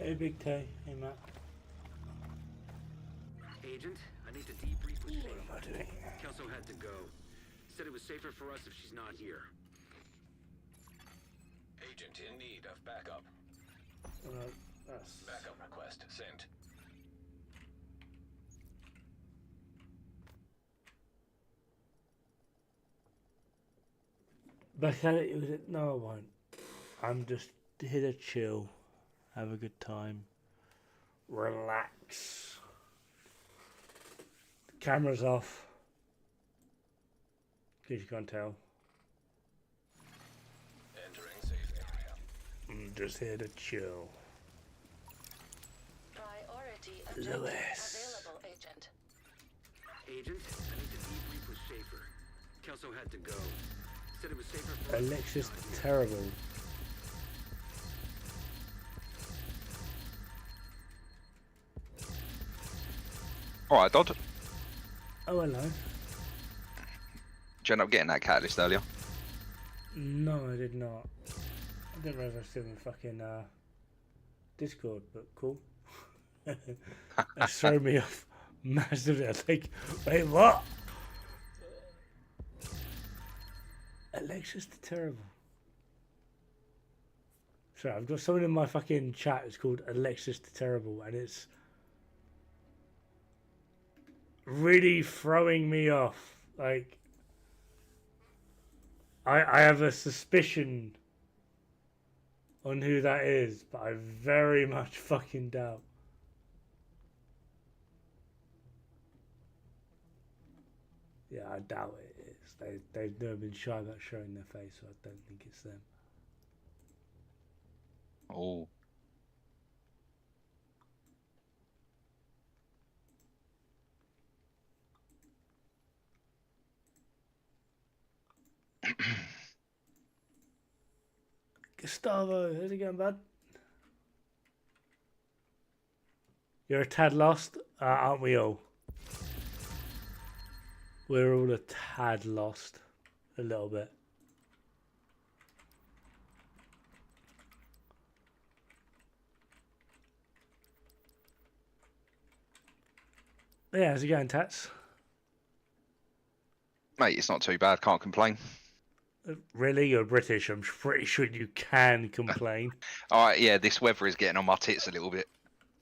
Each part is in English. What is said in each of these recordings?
Hey, Big Tay. Hey, Matt. Agent, I need to debrief with Shane. What am I doing? Kelso had to go. Said it was safer for us if she's not here. Agent in need of backup. That's... Backup request sent. Back at it, was it? No, I won't. I'm just here to chill, have a good time, relax. The camera's off, in case you can't tell. Entering safe area. I'm just here to chill. Priority objective Lewis. available, Agent. Agent, I need to debrief with Schaefer. Kelso had to go. Said it was safer for us if Alexis she's not here. terrible. Alright, Dod. Oh, hello. Did you end up getting that catalyst earlier? No, I did not. I didn't realise I was still in fucking Discord, but cool. That's thrown me off massively. I think, wait, what? Alexis the Terrible. Sorry, I've got someone in my fucking chat. It's called Alexis the Terrible, and it's really throwing me off. Like, I have a suspicion on who that is, but I very much fucking doubt. Yeah, I doubt it is. They've never been shy about showing their face, so I don't think it's them. Oh. Gustavo, how's it going, bud? You're a tad lost, aren't we all? We're all a tad lost, a little bit. Yeah, how's it going, Tats? Mate, it's not too bad. Can't complain. Really? You're British. I'm pretty sure you can complain. Alright, yeah, this weather is getting on my tits a little bit.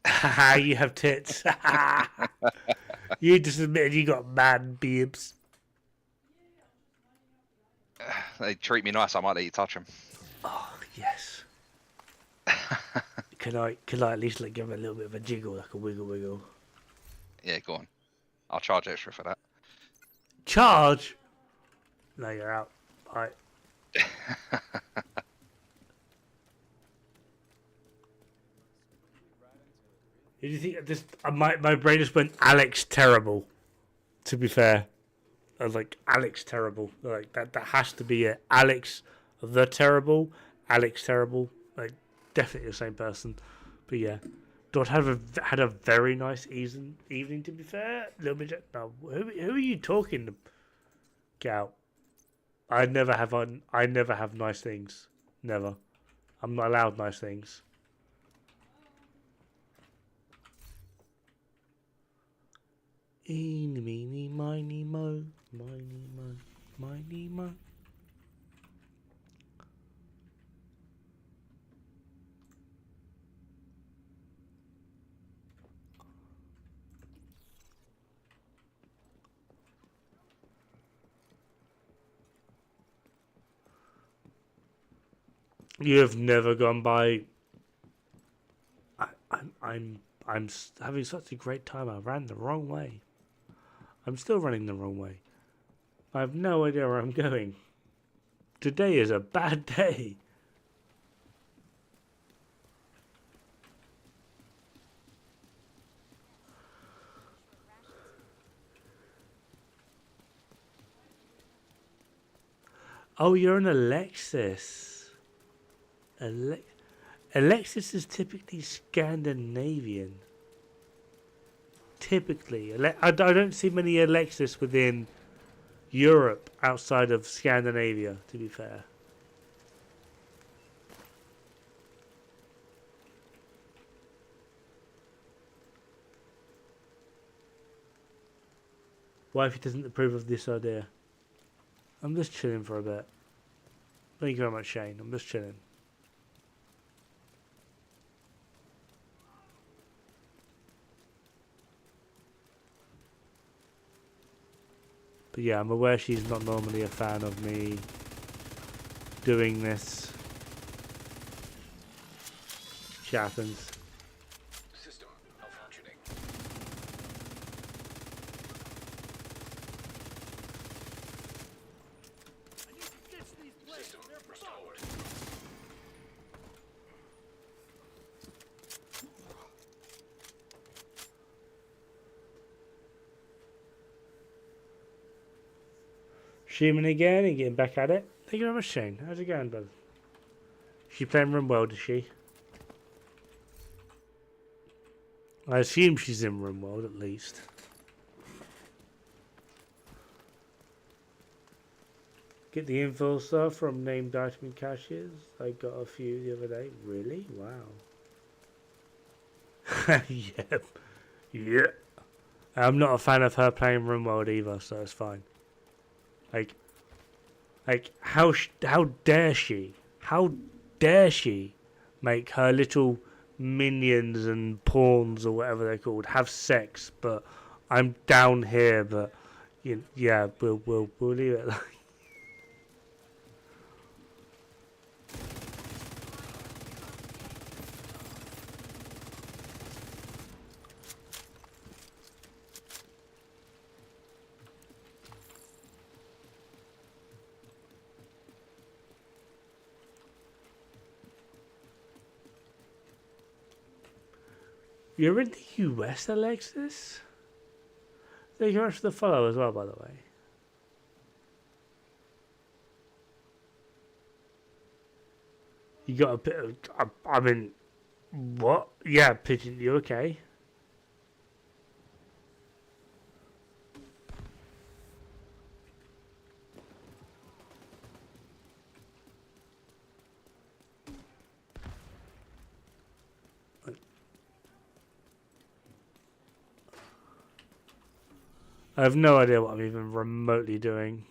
Haha, you have tits. You just admitted you got mad bibs. They treat me nice, I might let you touch them. Oh, yes. Can I at least like give it a little bit of a jiggle, like a wiggle wiggle? Yeah, go on. I'll charge extra for that. Charge? No, you're out. Right. Did you think this? My brain just went Alex Terrible. To be fair, I was like Alex Terrible. Like that has to be it. Alex the Terrible. Alex Terrible. Like definitely the same person. But yeah, Dot had a very nice evening. To be fair, a little bit. No, who are you talking to? Get out. I never have nice things. Never. I'm not allowed nice things. Eeny, meeny, miny, mo, miny, mo, miny, mo. You have never gone by. I'm having such a great time. I ran the wrong way. I'm still running the wrong way. I have no idea where I'm going. Today is a bad day. Oh, you're an Alexis. Alexis is typically Scandinavian. Typically. I don't see many Alexis within Europe outside of Scandinavia, to be fair. Wifey doesn't approve of this idea. I'm just chilling for a bit. Thank you very much, Shane. I'm just chilling. But yeah, I'm aware she's not normally a fan of me doing this. Shit happens. System malfunctioning. System restored. Streaming again and getting back at it. Thank you very much, Shane. How's it going, bud? She playing RimWorld, is she? I assume she's in RimWorld at least. Get the info stuff from named item caches. I got a few the other day. Really? Wow. Yep. Yeah. I'm not a fan of her playing RimWorld either, so it's fine. Like how dare she? How dare she make her little minions and pawns or whatever they're called have sex? But I'm down here. But yeah, we'll leave it. You're in the US, Alexis? Thank you very much for the follow as well, by the way. You got a bit of... I mean... What? Yeah, Pigeon, you okay? I have no idea what I'm even remotely doing.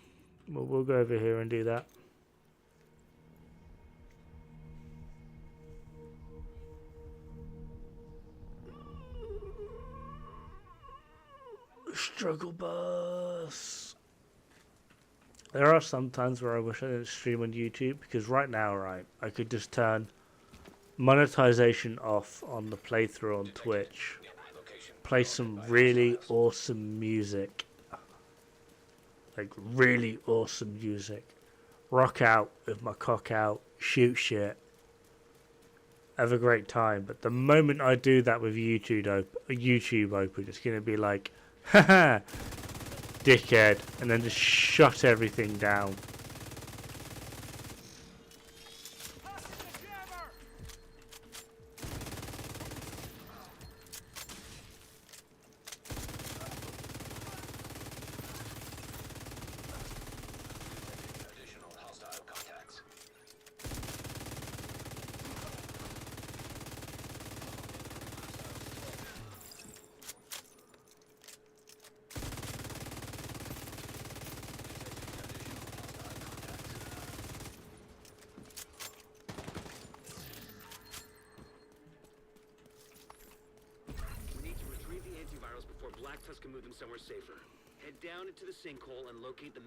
We'll go over here and do that. Struggle bus. There are some times where I wish I didn't stream on YouTube, because right now, right, I could just turn monetization off on the playthrough on Twitch. Play some really awesome music. Like really awesome music. Rock out with my cock out, shoot shit. Have a great time. But the moment I do that with YouTube open, it's going to be like, haha, dickhead. And then just shut everything down.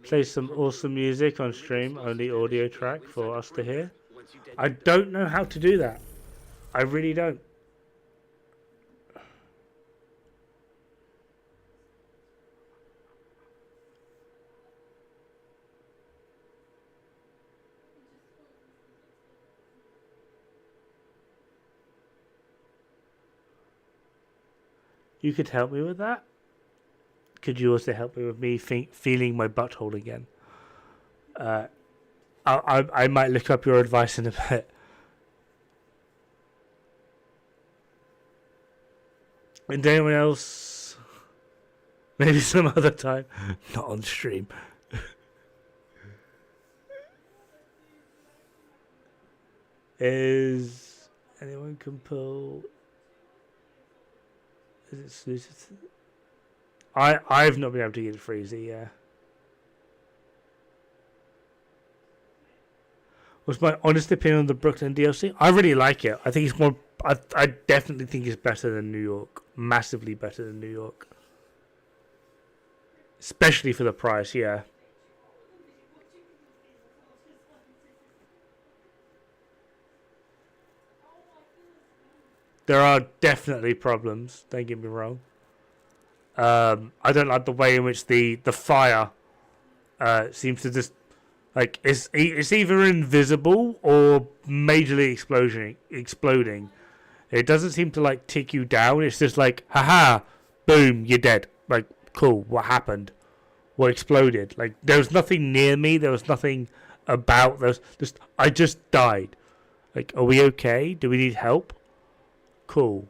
Play some awesome music on stream, only audio track for us to hear. I don't know how to do that. I really don't. You could help me with that? Could you also help me with me feeling my butthole again? I might look up your advice in a bit. And anyone else? Maybe some other time. Not on stream. Is anyone can pull? Is it exclusive? I've not been able to get it freezy. Yeah. What's my honest opinion on the Brooklyn DLC? I really like it. I think it's more. I definitely think it's better than New York. Massively better than New York. Especially for the price. Yeah. There are definitely problems. Don't get me wrong. I don't like the way in which the fire seems to just like it's either invisible or majorly exploding. It doesn't seem to like tick you down. It's just like, haha, boom, you're dead. Like, cool. What happened? What exploded? Like, there was nothing near me. There was nothing about. There was just I just died. Like, are we okay? Do we need help? Cool.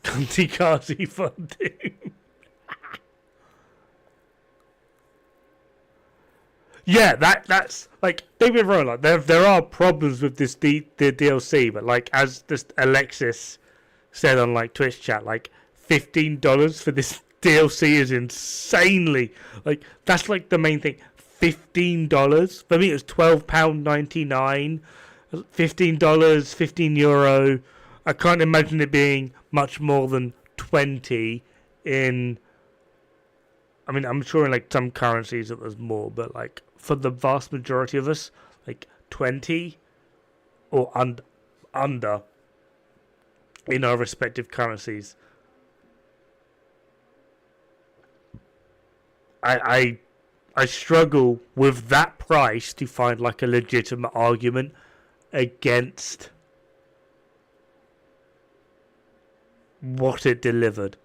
Kamikaze funding. Yeah, that's like don't get me wrong. Like there are problems with the DLC, but like as just Alexis said on like Twitch chat, like $15 for this DLC is insanely like that's like the main thing. $15 for me it was £12.99. $15, €15. I can't imagine it being much more than 20 in. I mean, I'm sure in like some currencies it was more, but like for the vast majority of us, like 20 or under in our respective currencies. I struggle with that price to find like a legitimate argument against what it delivered.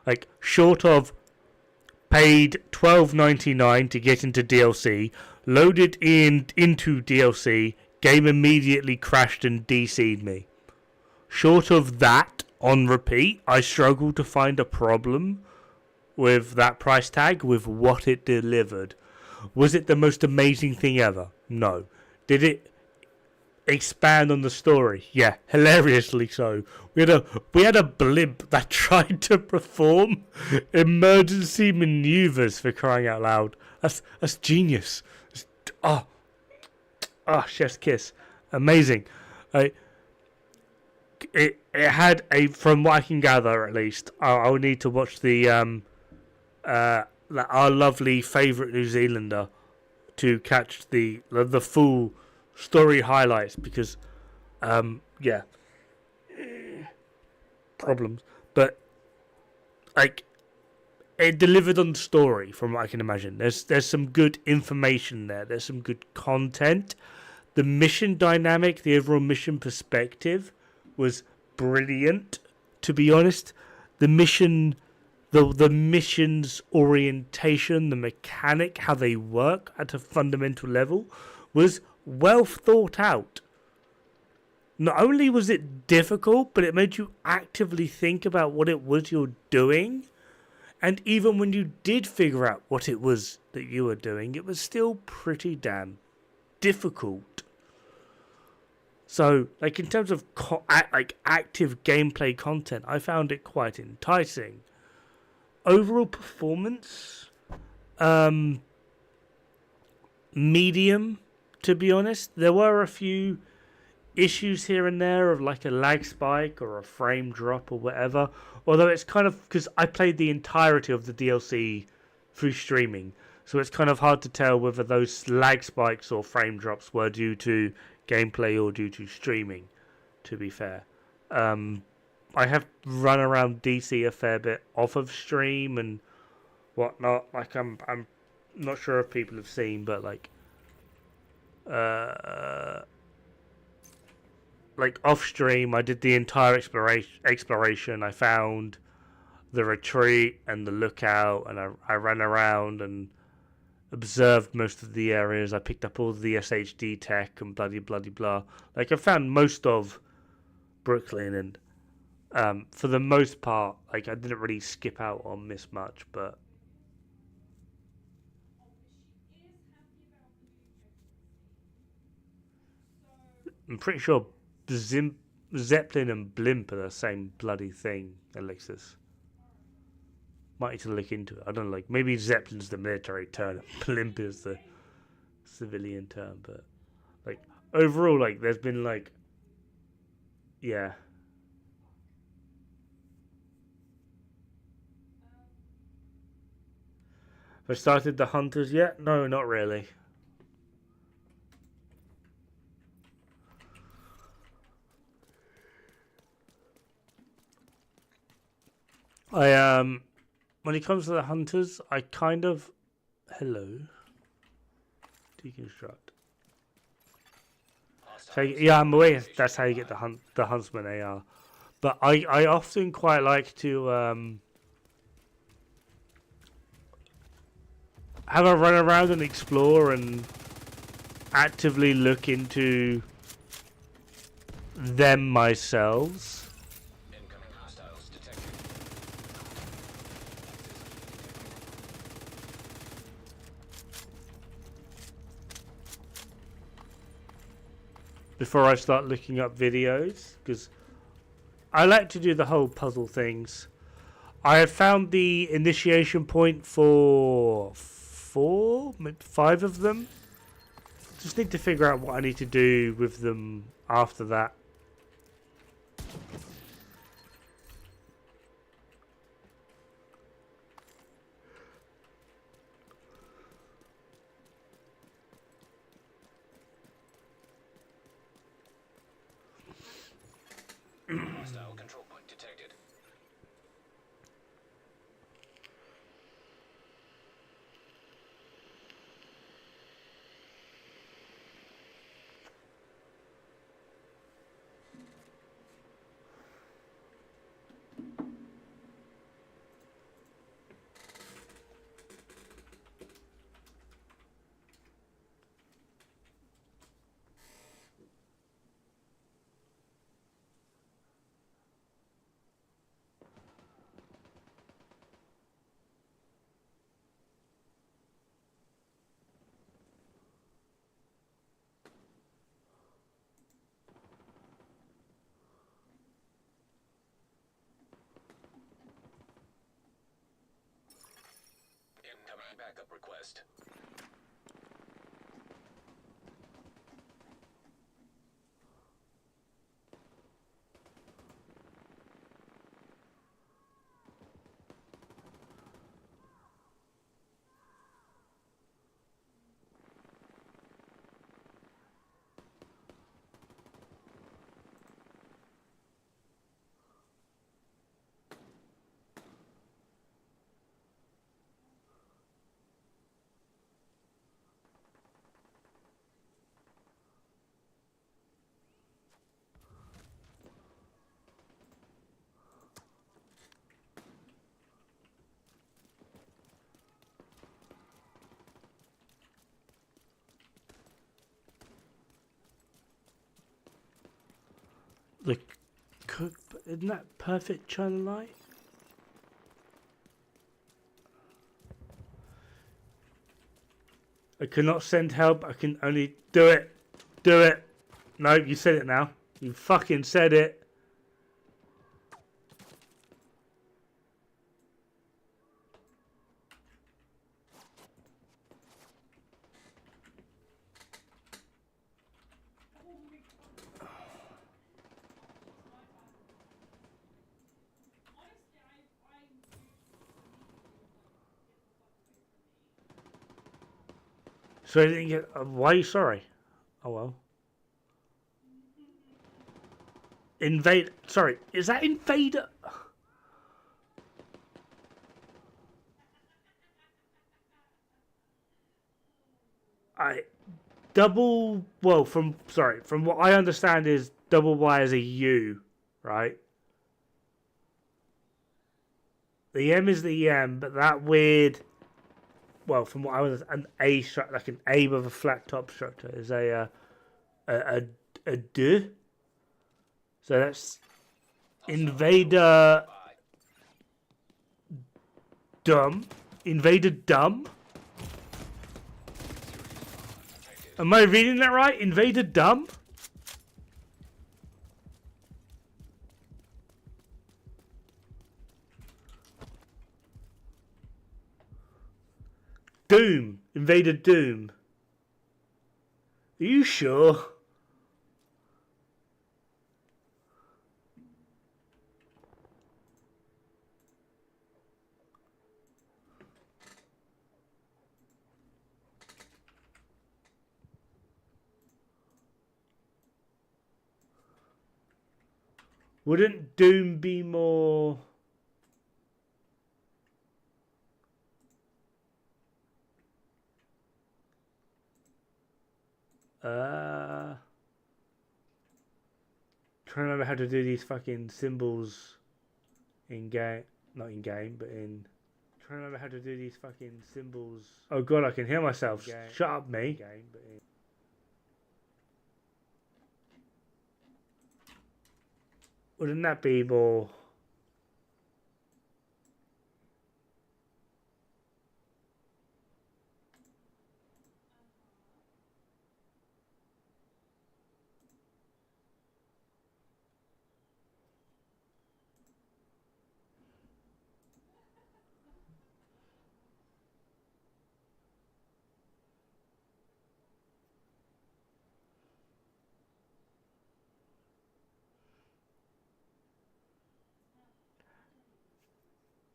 Like, short of paid $12.99 to get into DLC, loaded into DLC, game immediately crashed and DC'd me. Short of that, on repeat, I struggle to find a problem with that price tag, with what it delivered. Was it the most amazing thing ever? No. Did it expand on the story? Yeah, hilariously so. We had a blimp that tried to perform emergency maneuvers, for crying out loud. That's genius. Chef's kiss. Amazing. It had a, from what I can gather at least, I'll need to watch the our lovely favourite New Zealander to catch the full story highlights, because problems, but like it delivered on the story from what I can imagine. There's some good information there. There's some good content. The mission dynamic, the overall mission perspective was brilliant, to be honest. The mission, the mission's orientation, the mechanic, how they work at a fundamental level was well thought out. Not only was it difficult, but it made you actively think about what it was you're doing. And even when you did figure out what it was that you were doing, it was still pretty damn difficult. So, like, in terms of active gameplay content, I found it quite enticing. Overall performance, medium, to be honest. There were a few issues here and there of like a lag spike or a frame drop or whatever. Although it's kind of, because I played the entirety of the DLC through streaming, so it's kind of hard to tell whether those lag spikes or frame drops were due to gameplay or due to streaming, to be fair. I have run around DC a fair bit off of stream and whatnot. Like I'm not sure if people have seen, but like off stream, I did the entire exploration. I found the retreat and the lookout, and I ran around and observed most of the areas. I picked up all the SHD tech and bloody blah. Like I found most of Brooklyn, and for the most part, like I didn't really skip out or miss much, but I'm pretty sure Zeppelin and Blimp are the same bloody thing, Alexis. Might need to look into it. I don't know, like, maybe Zeppelin's the military term, Blimp is the civilian term, but, like, overall, like, there's been, like, yeah. Have I started the Hunters yet? No, not really. When it comes to the Hunters, I kind of deconstruct. So yeah, I'm aware that's how you get the Huntsman AR, but I often quite like to have a run around and explore and actively look into them myself. Incoming hostiles detected. Before I start looking up videos, because I like to do the whole puzzle things. I have found the initiation point for 4, maybe 5 of them. Just need to figure out what I need to do with them after that. Hostile control point detected. Incoming backup request. The cook, isn't that perfect channel light? I cannot send help. I can only do it. Do it. No, you said it now. You fucking said it. So I didn't get. Why are you sorry? Oh well. Invade. Sorry, is that Invader? I double. Well, from what I understand is double Y is a U, right? The M is the M, but that weird. Well, from what I was, an A structure, like an A with a flat top structure, is a D. So that's Invader Dumb. Invader Dumb. Am I reading that right? Invader Dumb? Doom. Invader Doom. Are you sure? Wouldn't Doom be more... Trying to remember how to do these fucking symbols in game. Not in game, but in... Trying to remember how to do these fucking symbols. Oh god, I can hear myself. Shut up, me. Game, but in... Wouldn't that be more...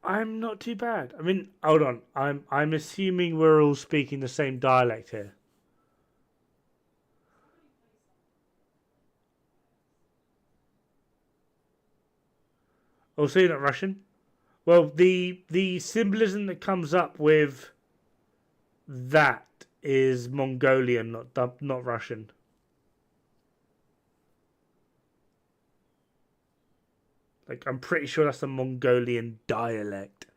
I'm not too bad. I mean, hold on. I'm assuming we're all speaking the same dialect here. Oh, so you're not Russian? Well, the symbolism that comes up with that is Mongolian, not Russian. Like, I'm pretty sure that's a Mongolian dialect.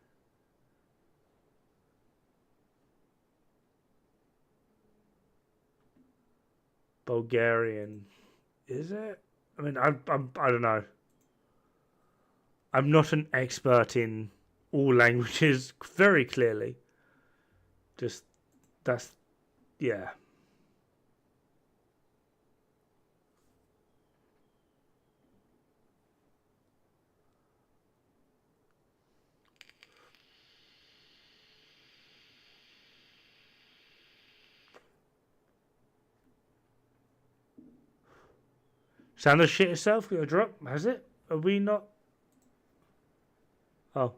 Bulgarian, is it? I mean, I don't know. I'm not an expert in all languages, very clearly. Just, that's, yeah. Sound the shit itself got a drop? Has it? Are we not? Oh.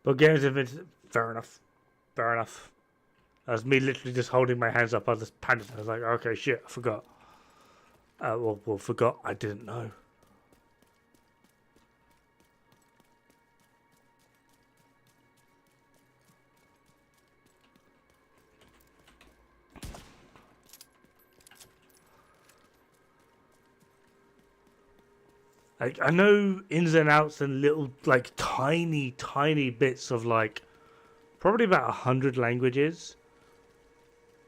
Bulgarians have been... Fair enough. Fair enough. That was me literally just holding my hands up. I just panicked. I was like, okay, shit, I forgot. Well, forgot. I didn't know. Like, I know ins and outs and little, like, tiny bits of, like, probably about 100 languages.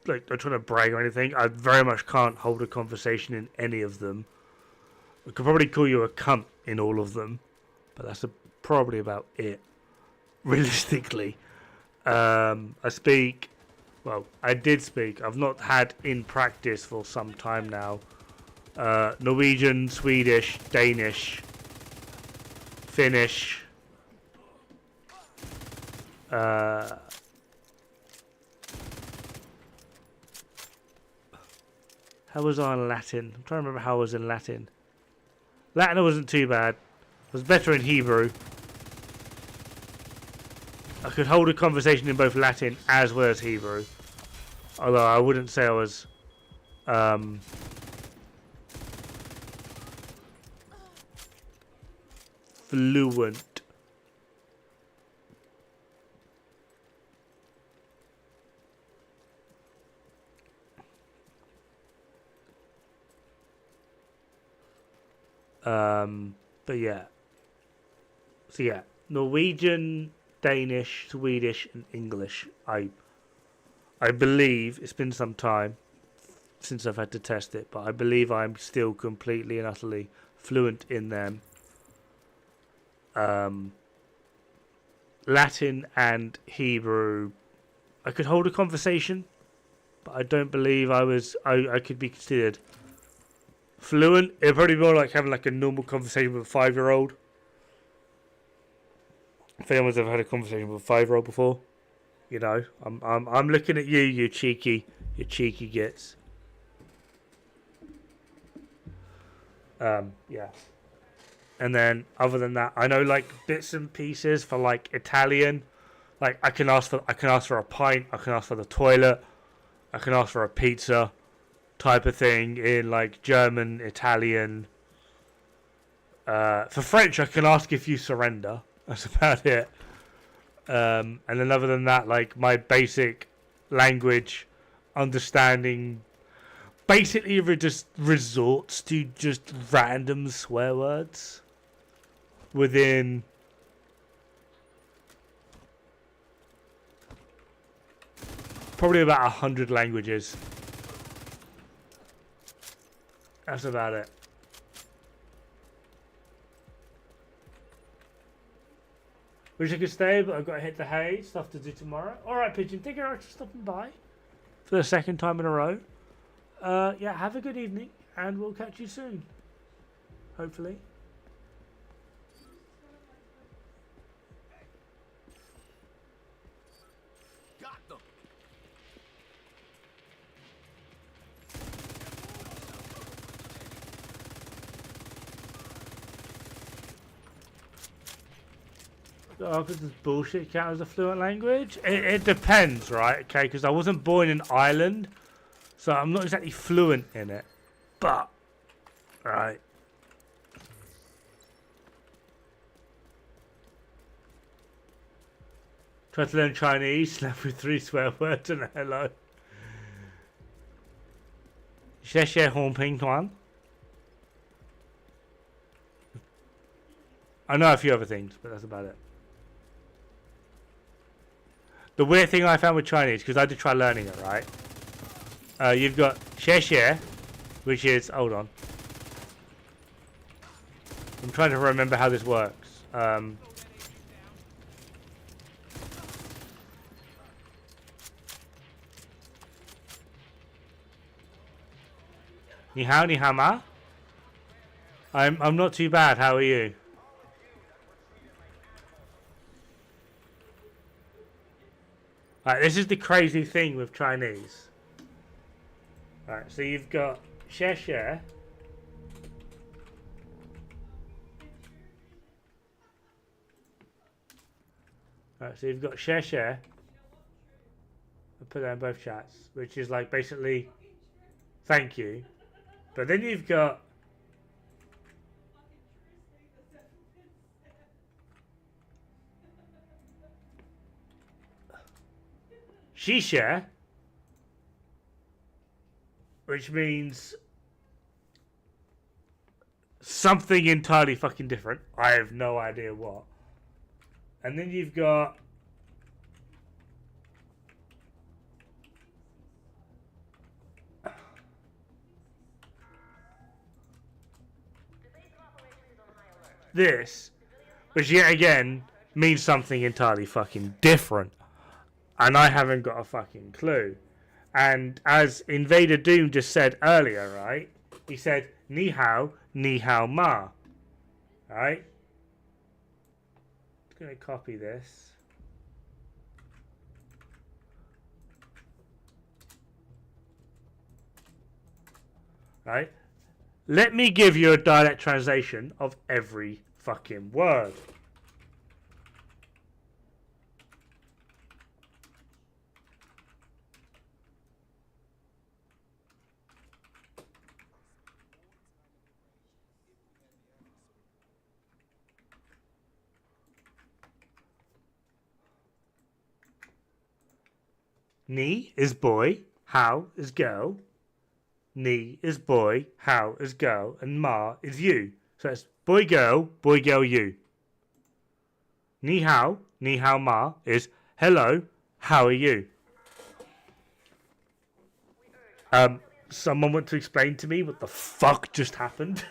Like, I'm trying to brag or anything. I very much can't hold a conversation in any of them. I could probably call you a cunt in all of them, but that's probably about it. Realistically, I speak. Well, I did speak. I've not had in practice for some time now. Norwegian, Swedish, Danish, Finnish. How was I in Latin? I'm trying to remember how I was in Latin. Latin wasn't too bad. I was better in Hebrew. I could hold a conversation in both Latin as well as Hebrew. Although I wouldn't say I was fluent. But yeah. So yeah, Norwegian, Danish, Swedish, and English. I believe it's been some time. since I've had to test it, but I believe I'm still completely and utterly fluent in them. Latin and Hebrew, I could hold a conversation, but I don't believe I could be considered fluent. It'd probably be more like having like a normal conversation with a 5-year-old. If anyone's ever had a conversation with a 5-year-old before, you know, I'm looking at you cheeky gits. Yeah. And then other than that, I know like bits and pieces for like Italian. Like I can ask for a pint, I can ask for the toilet, I can ask for a pizza type of thing in like German, Italian. For French I can ask if you surrender. That's about it. And then other than that, like my basic language understanding basically just resorts to just random swear words within probably about 100 languages. That's about it. Wish I could stay, but I've got to hit the hay. Stuff to do tomorrow. Alright, Pigeon, thank you very much for stopping by for the second time in a row. Yeah, have a good evening, and we'll catch you soon. Hopefully. Got them. Oh, because this bullshit count as a fluent language? It depends, right? Okay, because I wasn't born in Ireland, so I'm not exactly fluent in it. But, right. Try to learn Chinese, left with 3 swear words and a hello. 谢谢红平团. I know a few other things, but that's about it. The weird thing I found with Chinese, because I did try learning it, right? You've got 谢谢, which is, hold on. I'm trying to remember how this works. Ni hao, ni hao ma. I'm not too bad. How are you? Right, this is the crazy thing with Chinese. Right, so you've got 谢谢. Right, so you've got 谢谢. I'll put that in both chats, which is like basically thank you. But then you've got Shisha, which means something entirely fucking different. I have no idea what. And then you've got this, which yet again means something entirely fucking different. And I haven't got a fucking clue. And as Invader Doom just said earlier, right? He said, ni hao ma. Right? I'm going to copy this. Right? Let me give you a direct translation of every fucking word. Ni is boy, hao is girl. Ni is boy, hao is girl, and ma is you. So it's boy, girl, you. Ni hao ma is hello, how are you? someone want to explain to me what the fuck just happened?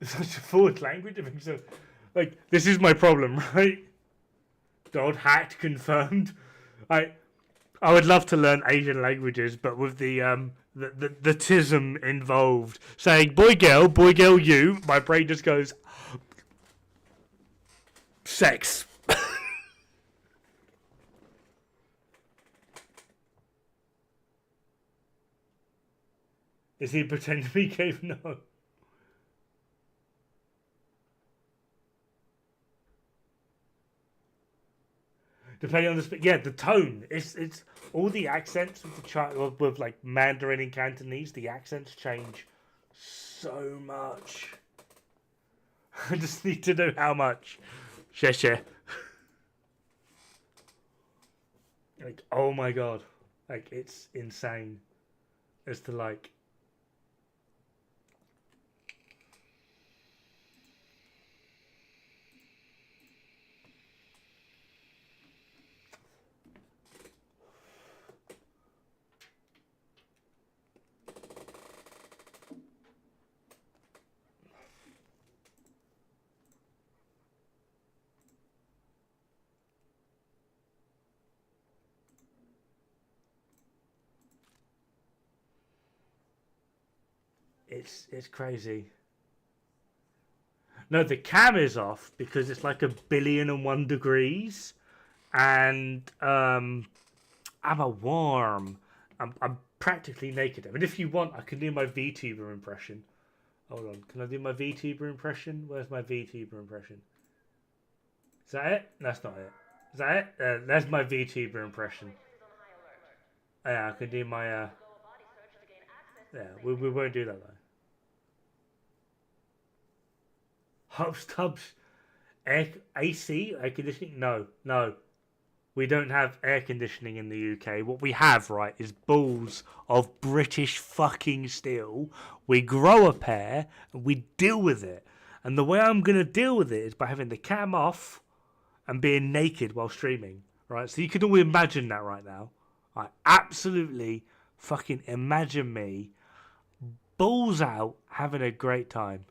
Such a forward language. I think so. Like, this is my problem, right? Dod hacked confirmed. I would love to learn Asian languages, but with the tism involved, saying boy girl, you, my brain just goes sex. Is he pretending to be gay? No. Depending on the tone. It's all the accents with like Mandarin and Cantonese. The accents change so much. I just need to know how much. Sheshe. Like, oh my god, like it's insane. As to like. It's crazy. No, the cam is off because it's like 1,000,000,001 degrees, and I'm a worm. I'm practically naked. I mean, if you want, I can do my VTuber impression. Hold on, can I do my VTuber impression? Where's my VTuber impression? Is that it? That's not it. Is that it? That's my VTuber impression. Yeah, I can do my yeah, we won't do that though. Hubs, tubs, AC, air conditioning? No. We don't have air conditioning in the UK. What we have, right, is balls of British fucking steel. We grow a pair and we deal with it. And the way I'm going to deal with it is by having the cam off and being naked while streaming, right? So you can all imagine that right now. I absolutely fucking imagine me balls out having a great time.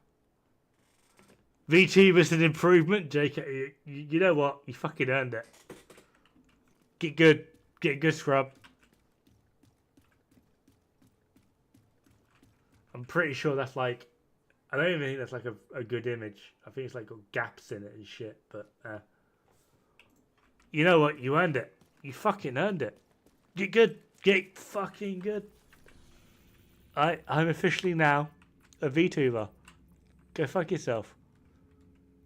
VTuber's an improvement, JK. You know what? You fucking earned it. Get good. Get good, scrub. I'm pretty sure that's like... I don't even think that's like a good image. I think it's like got gaps in it and shit. But, you know what? You earned it. You fucking earned it. Get good. Get fucking good. I'm officially now a VTuber. Go fuck yourself.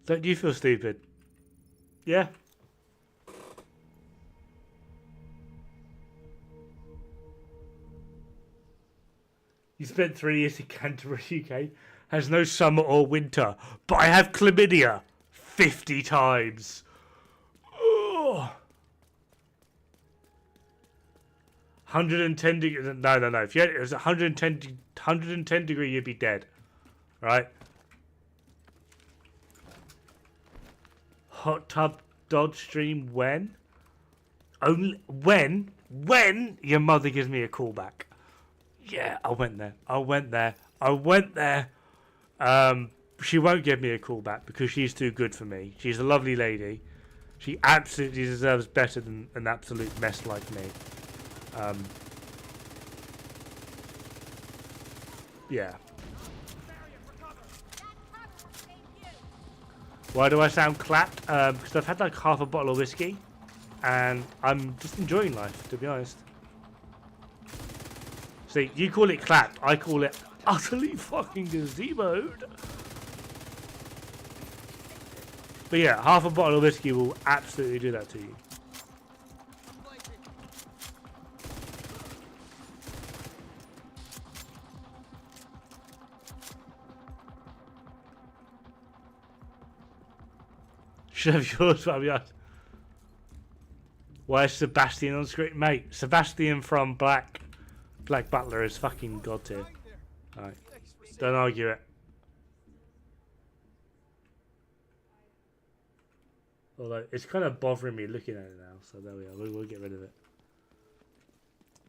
Don't you feel stupid? Yeah? You spent 3 years in Canterbury, UK. Has no summer or winter. But I have chlamydia 50 times. Oh. 110 degrees. No. If it was 110 degree, you'd be dead. Right? Hot tub Dod stream when? Only when your mother gives me a call back. Yeah, I went there. She won't give me a call back because she's too good for me. She's a lovely lady. She absolutely deserves better than an absolute mess like me. Yeah. Why do I sound clapped? Because I've had like half a bottle of whiskey and I'm just enjoying life, to be honest. See, you call it clapped, I call it utterly fucking gazeboed. But yeah, half a bottle of whiskey will absolutely do that to you. Should have yours, but I'll be honest. Why is Sebastian on screen? Mate, Sebastian from Black Butler is fucking god tier. Alright. Don't argue it. Although it's kind of bothering me looking at it now, so there we are. We'll get rid of it.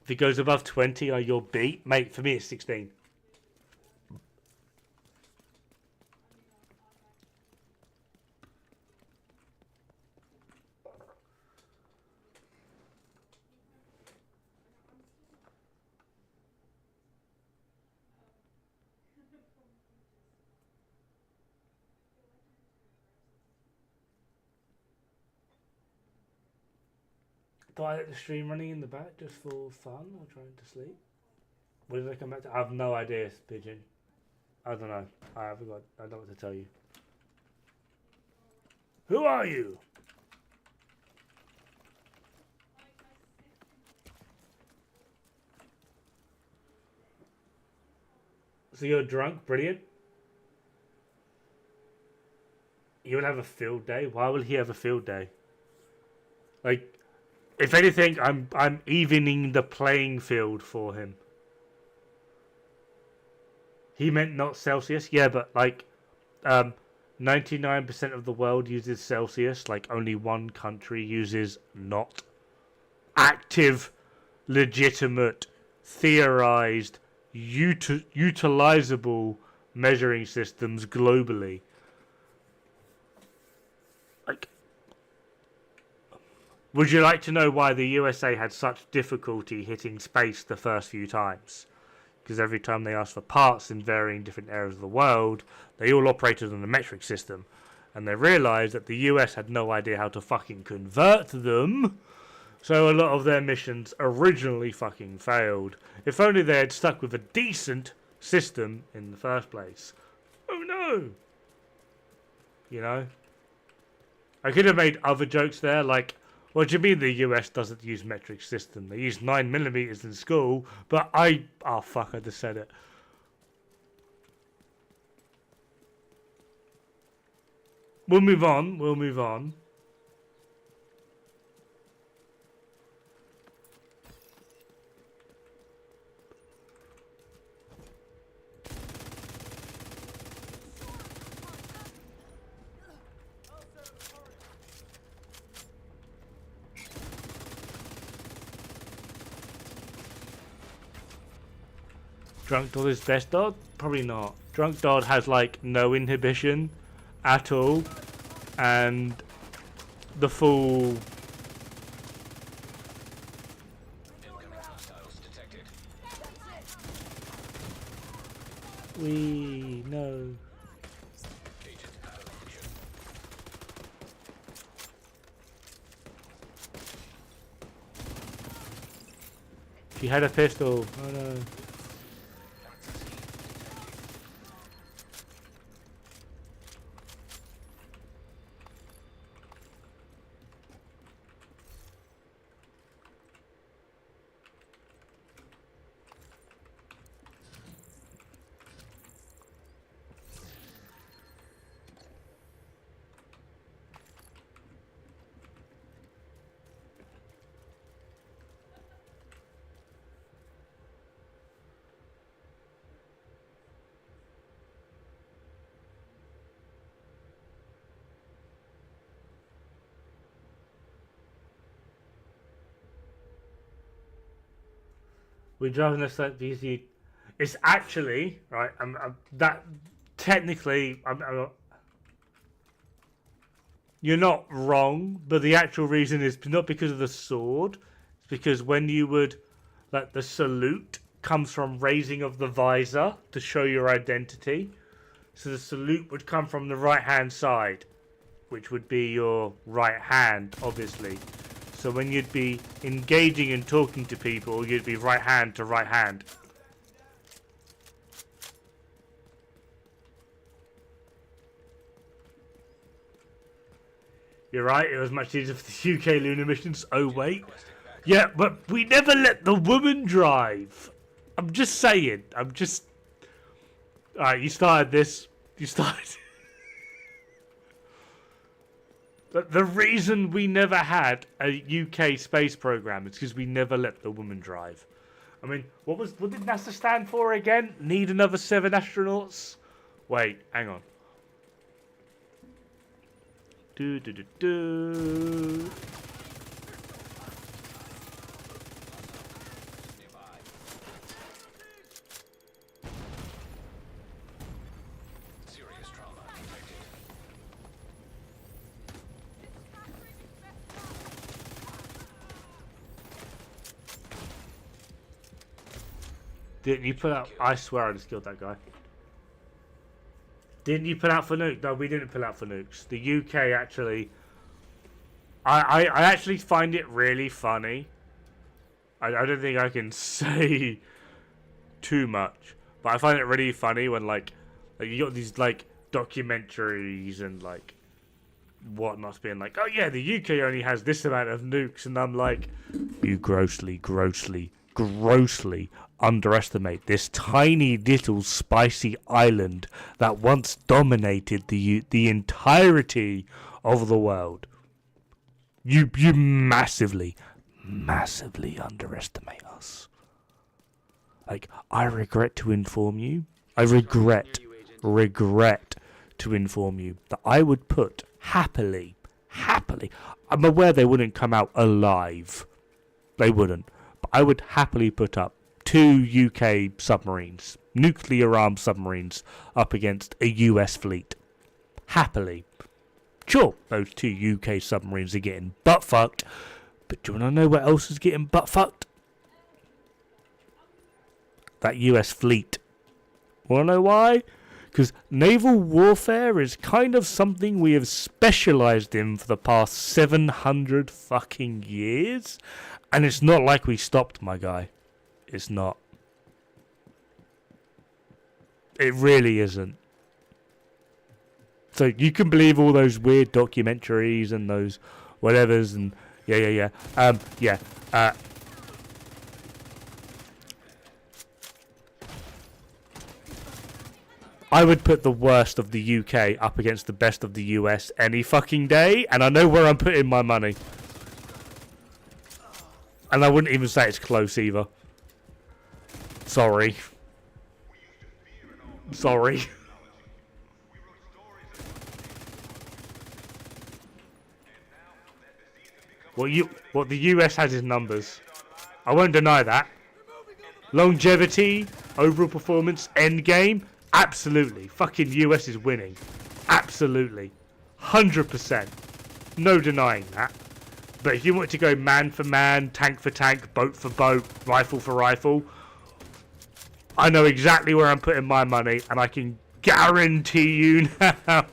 If it goes above 20, you're beat, mate. For me, it's 16. Do I let the stream running in the back just for fun or trying to sleep? When did I come back to? I have no idea, Pigeon. I don't know. I haven't got. I don't know what to tell you. Who are you? So you're drunk? Brilliant. He will have a field day. Why will he have a field day? Like, if anything, I'm evening the playing field for him. He meant not Celsius. Yeah, but like 99% of the world uses Celsius. Like only one country uses not active, legitimate, theorized, utilizable measuring systems globally. Like, would you like to know why the USA had such difficulty hitting space the first few times? Because every time they asked for parts in varying different areas of the world, they all operated on a metric system. And they realised that the US had no idea how to fucking convert them. So a lot of their missions originally fucking failed. If only they had stuck with a decent system in the first place. Oh no! You know? I could have made other jokes there, like, what do you mean the US doesn't use metric system? They use 9mm in school, but oh fuck, I just said it. We'll move on. Drunk Dodd is best Dodd? Probably not. Drunk Dodd has like no inhibition at all, and the full. Incoming hostiles detected. We know. Agent out of vision. She had a pistol. Oh no. We're driving this like VC. It's actually right. That technically, you're not wrong, but the actual reason is not because of the sword. It's because when you would, like, the salute comes from raising of the visor to show your identity. So the salute would come from the right hand side, which would be your right hand, obviously. So when you'd be engaging and talking to people, you'd be right hand to right hand. You're right, it was much easier for the UK lunar missions. Oh wait. Yeah, but we never let the woman drive. I'm just saying. Alright, you started this. You started. The reason we never had a UK space program is because we never let the woman drive. I mean, what did NASA stand for again? Need another 7 astronauts? Wait, hang on. Do do do do. Serious trauma detected. Didn't you put out? I swear I just killed that guy. Didn't you put out for nukes? No, we didn't put out for nukes. The UK actually. I actually find it really funny. I don't think I can say too much, but I find it really funny when like you got these like documentaries and like whatnot being like, oh yeah, the UK only has this amount of nukes, and I'm like, you grossly underestimate this tiny little spicy island that once dominated the entirety of the world. You massively underestimate us. Like, I regret to inform you. I regret to inform you that I would put happily. I'm aware they wouldn't come out alive. They wouldn't. But I would happily put up 2 UK submarines, nuclear armed submarines, up against a US fleet. Happily. Sure, those 2 UK submarines are getting butt fucked. But do you want to know what else is getting butt fucked? That US fleet. Want to know why? Because naval warfare is kind of something we have specialised in for the past 700 fucking years. And it's not like we stopped, my guy. It's not. It really isn't. So you can believe all those weird documentaries and those whatevers and yeah. I would put the worst of the UK up against the best of the US any fucking day, and I know where I'm putting my money. And I wouldn't even say it's close either. Sorry. What the US has is numbers. I won't deny that. Longevity, overall performance, end game, absolutely. Fucking US is winning. Absolutely. 100%. No denying that. But if you want to go man for man, tank for tank, boat for boat, rifle for rifle, I know exactly where I'm putting my money, and I can guarantee you now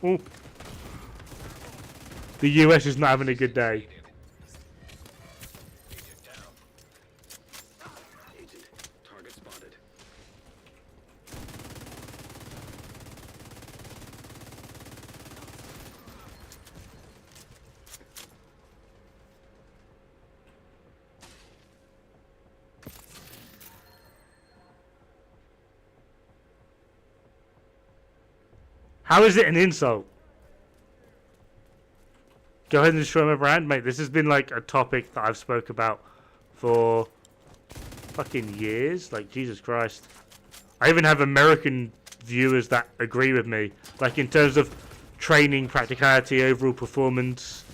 the US is not having a good day. Agent, target spotted. How is it an insult? Go ahead and destroy my brand, mate. This has been like a topic that I've spoke about for fucking years. Like, Jesus Christ. I even have American viewers that agree with me. Like, in terms of training, practicality, overall performance,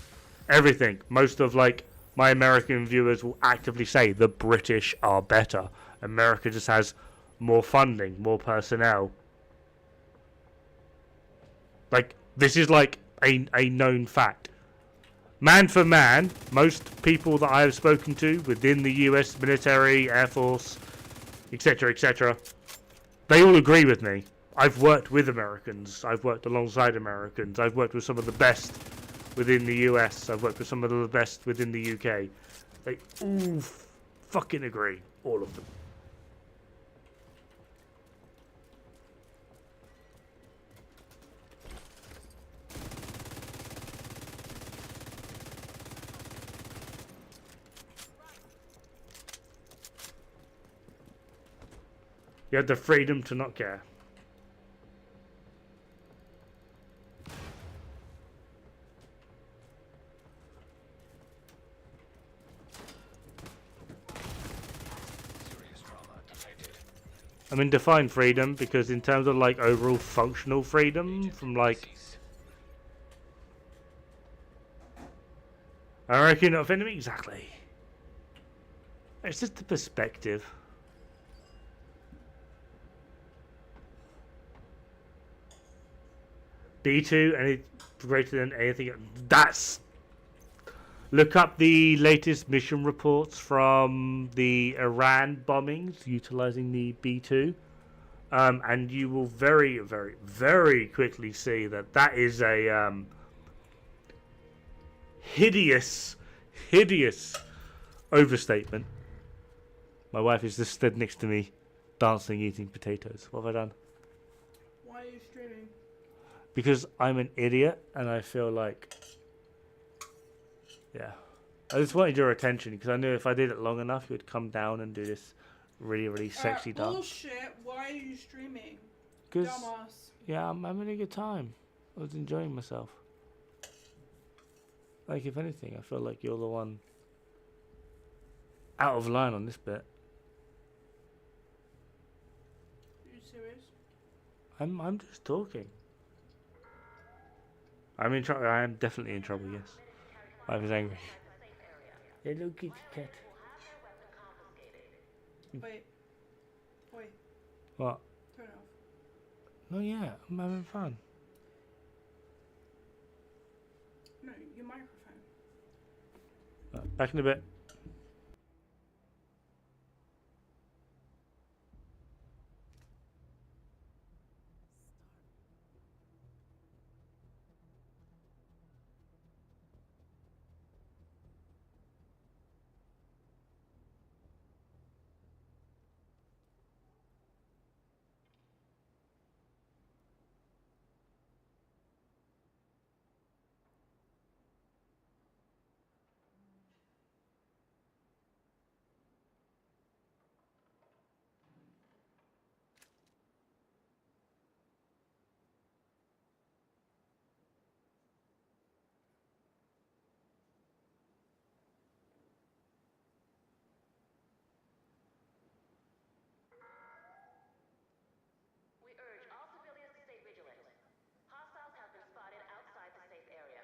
everything. Most of, like, my American viewers will actively say the British are better. America just has more funding, more personnel. Like, this is like a known fact. Man for man, most people that I have spoken to within the US military, Air Force, etc., they all agree with me. I've worked with Americans. I've worked alongside Americans. I've worked with some of the best within the US. I've worked with some of the best within the UK. They all fucking agree. All of them. You have the freedom to not care. Serious trauma I mean, define freedom, because in terms of like overall functional freedom from like, I reckon of enemy exactly. It's just the perspective. B2 any greater than anything. That's look up the latest mission reports from the Iran bombings utilizing the B2. And you will very, very, very quickly see that that is a hideous, hideous overstatement. My wife is just stood next to me, dancing, eating potatoes. What have I done? Why are you streaming? Because I'm an idiot, and I feel like, yeah, I just wanted your attention because I knew if I did it long enough, you would come down and do this really, really sexy dance. Bullshit. Why are you streaming? Because Dumbass. yeah, I'm having a good time. I was enjoying myself. Like, if anything, I feel like you're the one out of line on this bit. Are you serious? I'm just talking. I'm in trouble. I am definitely in trouble. Yes, I was angry. Hello, kitty cat. Wait. Wait. What? Turn it off. No, yeah, I'm having fun. No, your microphone. Back in a bit. We urge all civilians to stay vigilant. Hostiles have been spotted outside the safe area.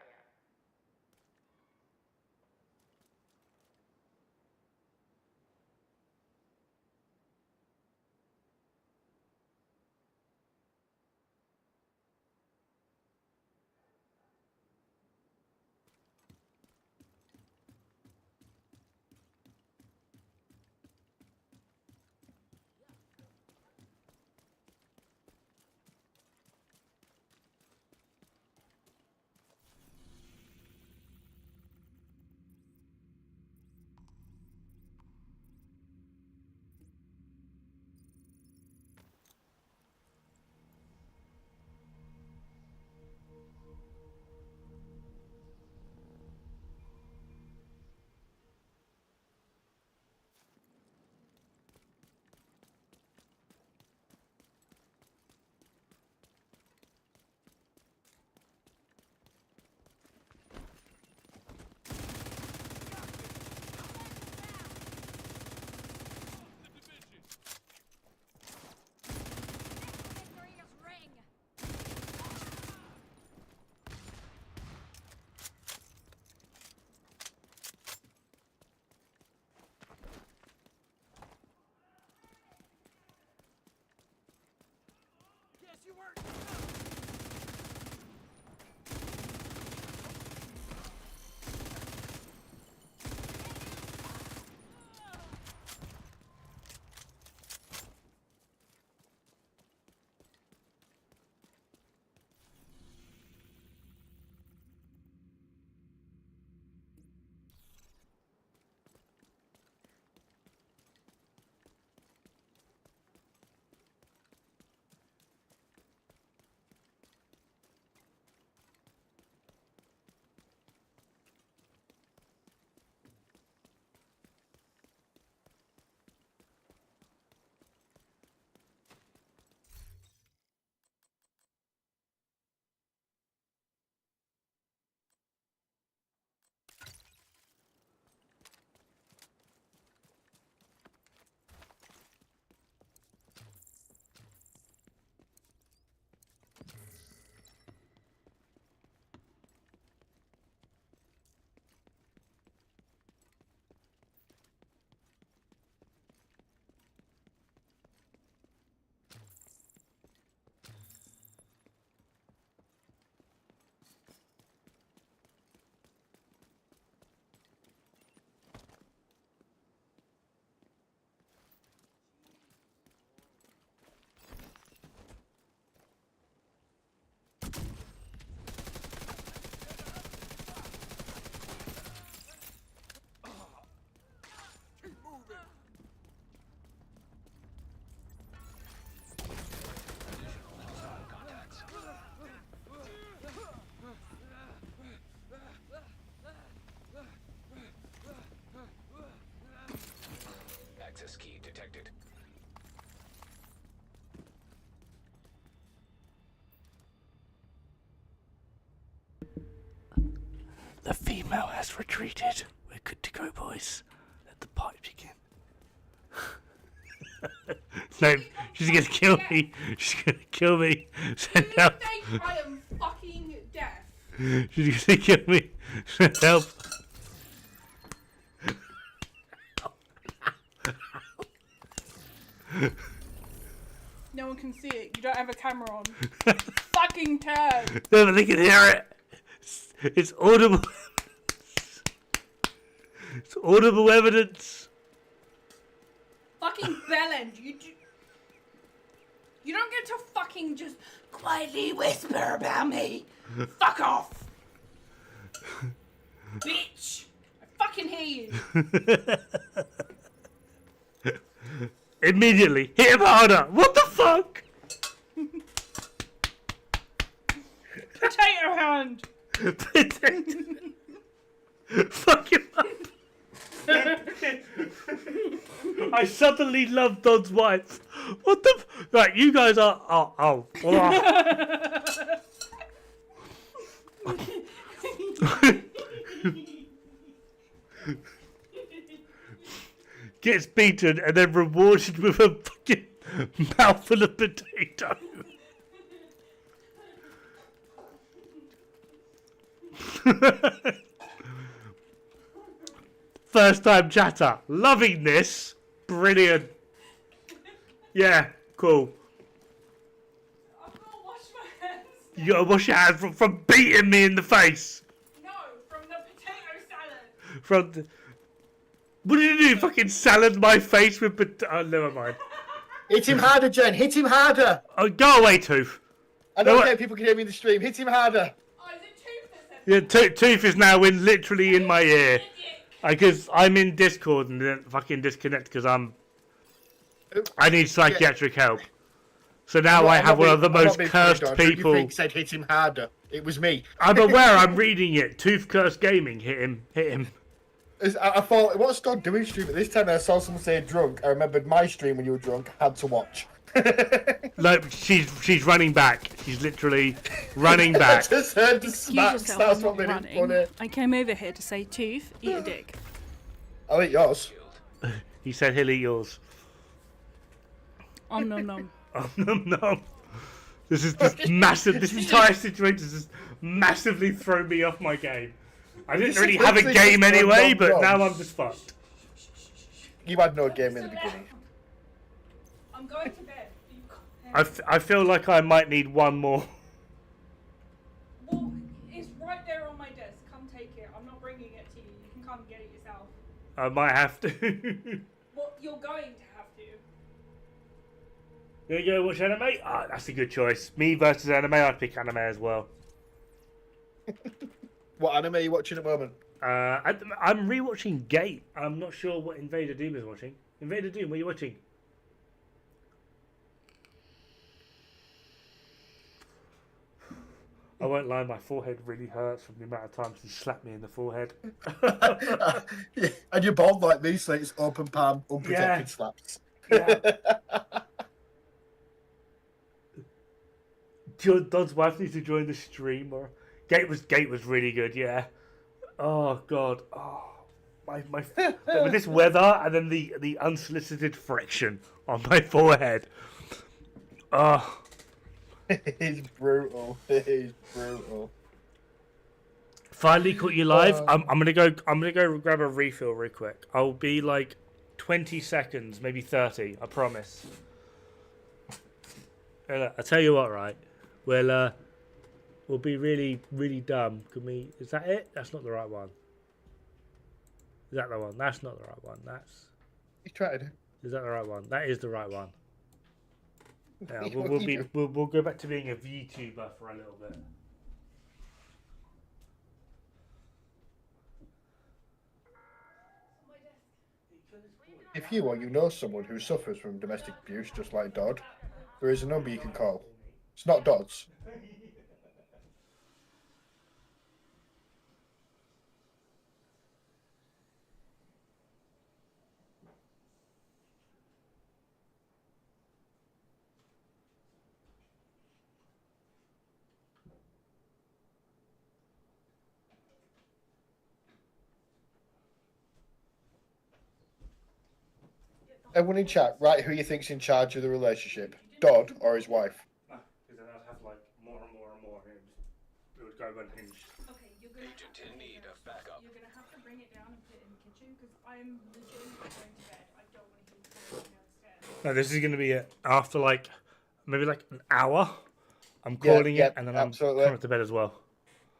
has retreated. We're good to go, boys. Let the party begin. No, she's gonna kill me. She's gonna kill me. Send You help. think I am fucking deaf? She's gonna kill me. Send help. No one can see it. You don't have a camera on. Fucking turn. No, but they can hear it. It's audible. It's audible evidence. Fucking bellend. You don't get to fucking just quietly whisper about me. Fuck off. Bitch. I fucking hear you. Immediately hit him harder. What the fuck? Potato hand. Fuck him up. I suddenly love Dod's wife. What the? Right, you guys are. Oh. Gets beaten and then rewarded with a fucking mouthful of potato. First time chatter. Loving this. Brilliant. Yeah, cool. I've got to wash my hands. You gotta wash your hands from beating me in the face. No, from the potato salad. From the... What did you do? Fucking salad my face with oh, never mind. Hit him harder, Jen. Hit him harder. Oh, go away, Tooth. I don't No, care if people can hear me in the stream. Hit him harder. Oh, is it Tooth that said Yeah, Tooth is now literally in my ear. Because I'm in Discord and then fucking disconnect because I need psychiatric help. So now I have one of the most cursed people. You said hit him harder. It was me. I'm aware. I'm reading it. Tooth Curse Gaming. Hit him. I thought, what's Dod doing stream? But this time I saw someone say drunk. I remembered my stream when you were drunk. I had to watch. Like she's running back. She's literally running I back. just heard the Excuse smacks. yourself, That's I'm what not made it running. funny. I came over here to say, Tooth, eat a dick. I'll eat yours. He said he'll eat yours. Om nom nom. No. This is just massive. This entire situation has just massively thrown me off my game. I didn't This really is have a literally game just anyway, nom but nom. now I'm just fucked. You had no game in the beginning. I'm going to bed. You can't- I feel like I might need one more. Well, it's right there on my desk. Come take it. I'm not bringing it to you. You can come get it yourself. I might have to. Well, you're going to have to. You gonna go watch anime? Ah, that's a good choice. Me versus anime, I'd pick anime as well. What anime are you watching at the moment? I'm rewatching Gate. I'm not sure what Invader Doom is watching. Invader Doom, what are you watching? I won't lie, my forehead really hurts from the amount of times he slapped me in the forehead. Yeah, and you're bald like me, so it's open palm, unprotected Yeah. slaps. Yeah. Dod's wife needs to join the stream. Or Gate was really good. Yeah. Oh god. Oh my with this weather and then the unsolicited friction on my forehead. Oh. It is brutal. It is brutal. Finally caught you live. I'm gonna go grab a refill real quick. I'll be like 20 seconds, maybe 30. I promise. I tell you what, right? We'll be really, really dumb. Can we? Is that it? That's not the right one. Is that the one? That's not the right one. That's. You tried. Is that the right one? That is the right one. Yeah, What we'll do you do? we'll go back to being a VTuber for a little bit. If you or you know someone who suffers from domestic abuse, just like Dod, there is a number you can call. It's not Dod's. Everyone in chat, write who you think's in charge of the relationship, Dodd or his wife. Because then I'd have like more and more and more, and it would go unhinged. Okay, you're gonna Agent in need of backup. You're gonna have to bring it down and put it in the kitchen because I'm legitimately going to bed. I don't want to hear you going downstairs. No, this is going to be it. After like maybe like an hour, I'm calling it, and then I'm coming to bed as well.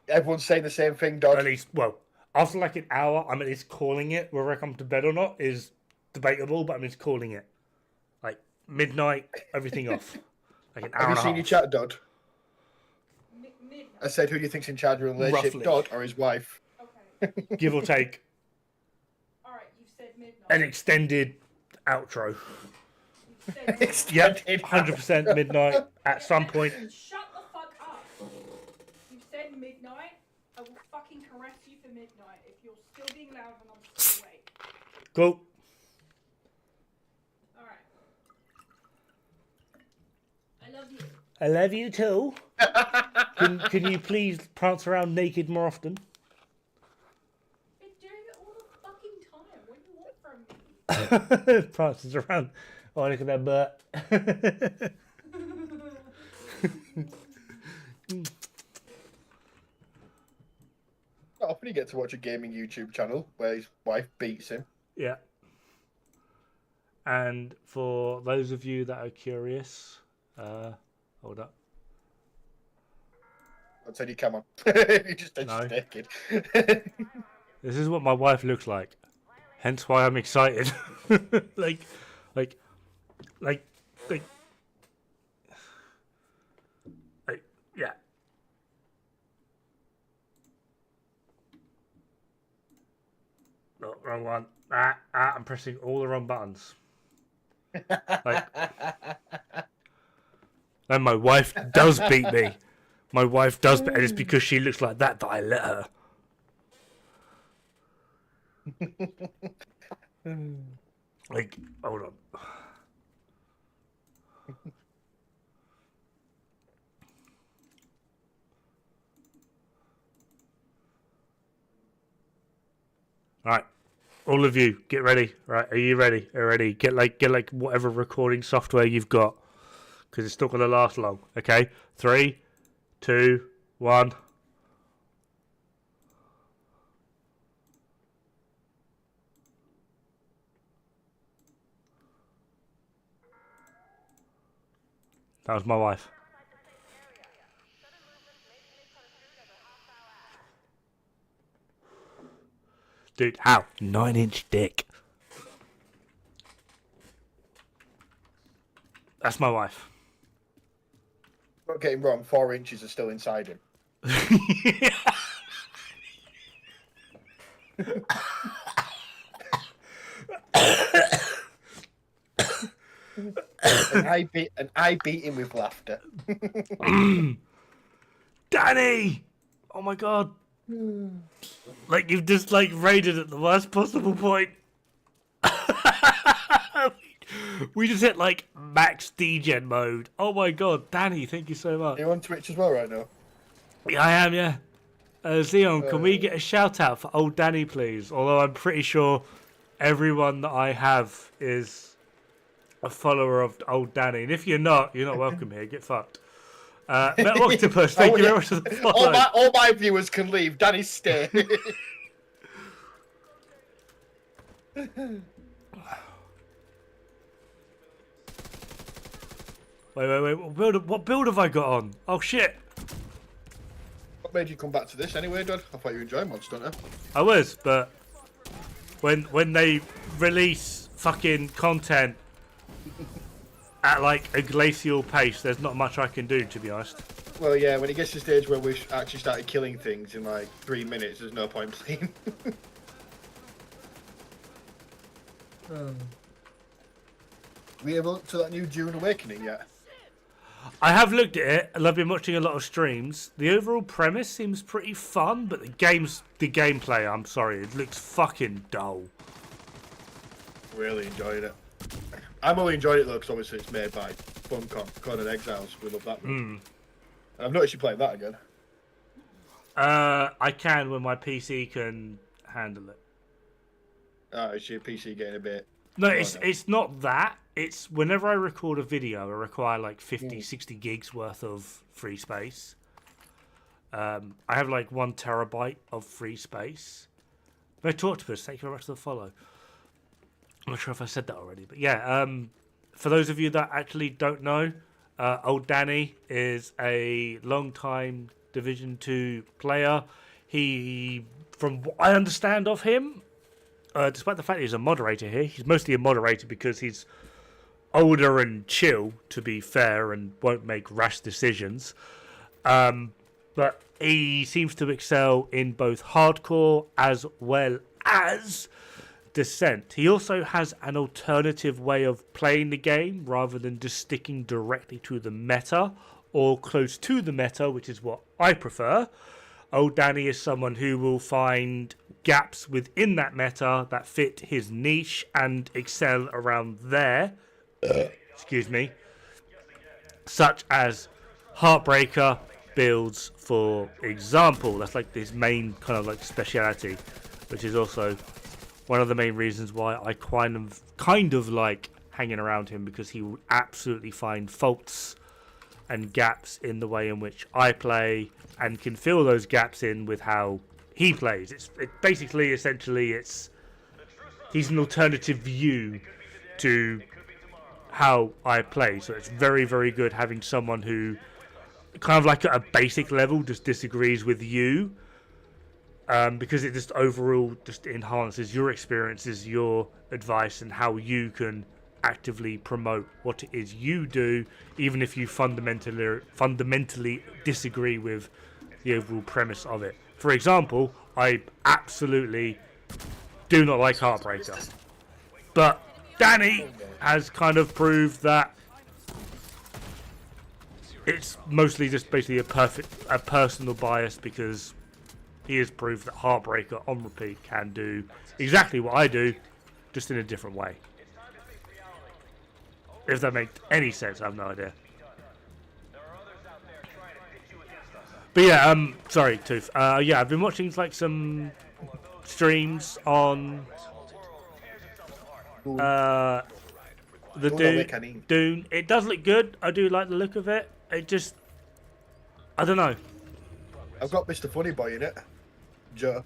Everyone's saying the same thing, Dodd. At least, well, after like an hour, I'm at least calling it. Whether I come to bed or not is debatable, but I'm just calling it. Like midnight, everything off. Like an hour Have and you a seen half. your chat, Dodd? Midnight. I said who do you think's in charge of the relationship, Roughly. Dodd or his wife? Okay. Give or take Alright, you've said midnight. an extended outro. You've said midnight. Yep, 100% midnight at some point. Shut the fuck up. You've said midnight. I will fucking caress you for midnight if you're still being loud and I'm still awake. Cool. Alright. I love you. I love you too. Can you please prance around naked more often? Been doing it all the fucking time. What do you want from me? Prances around. Oh, look at that butt. Not often you get to watch a gaming YouTube channel where his wife beats him. Yeah. And for those of you that are curious, hold up. I'll tell you, come on. You just No. naked. This is what my wife looks like. Hence why I'm excited. like, yeah. No, wrong one. I'm pressing all the wrong buttons. Like, and my wife does beat me. My wife does, and it's because she looks like that I let her. Like, hold on. Right, all of you, get ready. Right, are you ready? Are you ready? Get like whatever recording software you've got, because it's not gonna last long. Okay, 3, 2, 1. That was my wife. Dude, how? 9-inch dick. That's my wife. Not getting wrong, 4 inches are still inside him. and I beat him with laughter. Danny! Oh my god. Like, you've just, like, raided at the worst possible point. We just hit, like, max degen mode. Oh my god, Danny, thank you so much. Are you on Twitch as well right now? Yeah, I am, yeah. Zeon, can we get a shout out for old Danny, please? Although I'm pretty sure everyone that I have is a follower of old Danny. And if you're not welcome here. Get fucked. Metal Octopus, thank you very much for the follow. All my viewers can leave. Danny, stay. Wait. What build have I got on? Oh, shit. What made you come back to this anyway, Dad? I thought you enjoyed Monster Hunter. I was, but when they release fucking content at like a glacial pace, there's not much I can do, to be honest. Well, yeah, when it gets to the stage where we actually started killing things in like 3 minutes, there's no point playing. We ever looked to that new Dune Awakening yet? I have looked at it, and I've been watching a lot of streams. The overall premise seems pretty fun, but the gameplay, I'm sorry, it looks fucking dull. Really enjoyed it. I'm only enjoying it though because obviously it's made by Funcom, Conan Exiles. We love that one. And I've noticed you playing that again. I can when my PC can handle it. Is your PC getting a bit No, it's not that. It's whenever I record a video, I require like 50, 60 gigs worth of free space. I have like 1 terabyte of free space. They talked to us. Thank you very much for the follow. I'm not sure if I said that already, but yeah. For those of you that actually don't know, old Danny is a long-time Division 2 player. He, from what I understand of him, despite the fact he's a moderator here, he's mostly a moderator because he's older and chill, to be fair, and won't make rash decisions. But he seems to excel in both hardcore as well as Descent. He also has an alternative way of playing the game rather than just sticking directly to the meta or close to the meta, which is what I prefer. Old Danny is someone who will find gaps within that meta that fit his niche and excel around there. Excuse me. Such as Heartbreaker builds, for example. That's like his main kind of like speciality, which is also one of the main reasons why I kind of like hanging around him, because he will absolutely find faults and gaps in the way in which I play and can fill those gaps in with how he plays. It's basically, essentially, he's an alternative view to how I play. So it's very, very good having someone who kind of like at a basic level just disagrees with you, because it just overall just enhances your experiences, your advice, and how you can actively promote what it is you do, even if you fundamentally disagree with the overall premise of it. For example, I absolutely do not like Heartbreaker, but Danny has kind of proved that it's mostly just basically a personal bias, because he has proved that Heartbreaker on repeat can do exactly what I do, just in a different way. If that makes any sense, I have no idea. But yeah, sorry, Tooth. Yeah, I've been watching like some streams on the Dune. It does look good. I do like the look of it. It just, I don't know. I've got Mr. Funny Boy in it. Joe,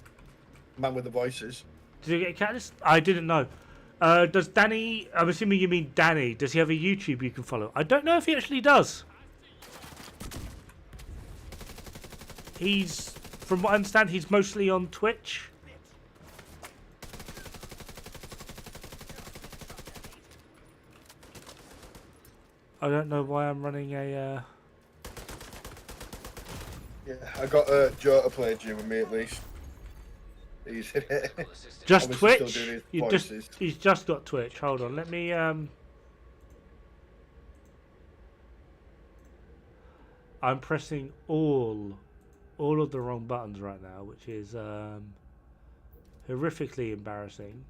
man with the voices. Did you get a catalyst? I didn't know. Does Danny, I'm assuming you mean Danny, does he have a YouTube you can follow? I don't know if he actually does. He's, from what I understand, he's mostly on Twitch. I don't know why I'm running a... Yeah, I got Joe to play Jim with me at least. He's in it. Just Obviously Twitch? still doing his voices. He's just got Twitch. Hold on, let me... I'm pressing all of the wrong buttons right now, which is horrifically embarrassing.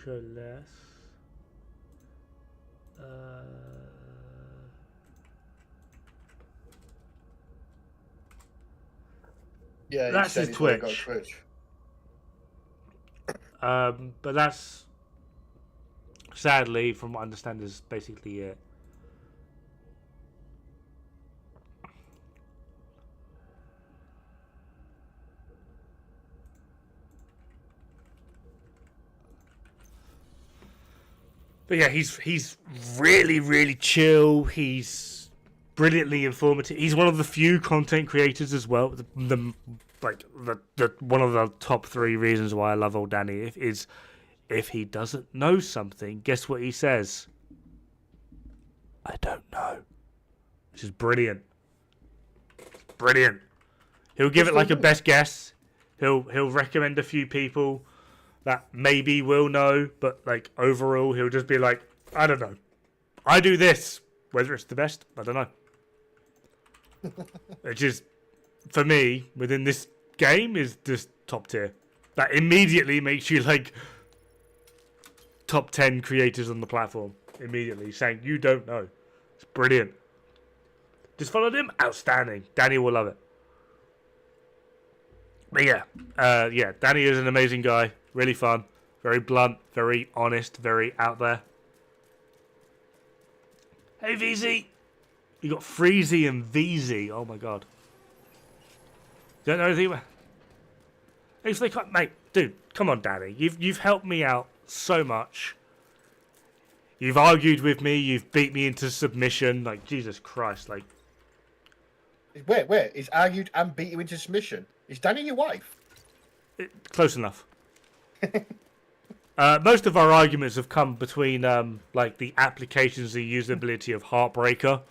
Show less. Yeah, that's his Twitch. But that's, sadly, from what I understand, is basically it. But yeah, he's really, really chill. He's brilliantly informative. He's one of the few content creators as well. The one of the top 3 reasons why I love old Danny is if he doesn't know something, guess what he says? I don't know. Which is brilliant. Brilliant. He'll give it like a best guess. He'll recommend a few people that maybe will know, but like overall he'll just be like, I don't know. I do this. Whether it's the best, I don't know. Which is, for me, within this game, is just top tier. That immediately makes you like top 10 creators on the platform. Immediately saying you don't know. It's brilliant. Just followed him. Outstanding. Danny will love it. But yeah, Danny is an amazing guy. Really fun. Very blunt. Very honest. Very out there. Hey, VZ. You got Freezy and VZ. Oh my god. Don't know anything about... It's like, mate, dude, come on, Danny. You've helped me out so much. You've argued with me. You've beat me into submission. Like, Jesus Christ. Like, Wait. He's argued and beat you into submission. Is Danny your wife? Close enough. Most of our arguments have come between like the applications, the usability of Heartbreaker.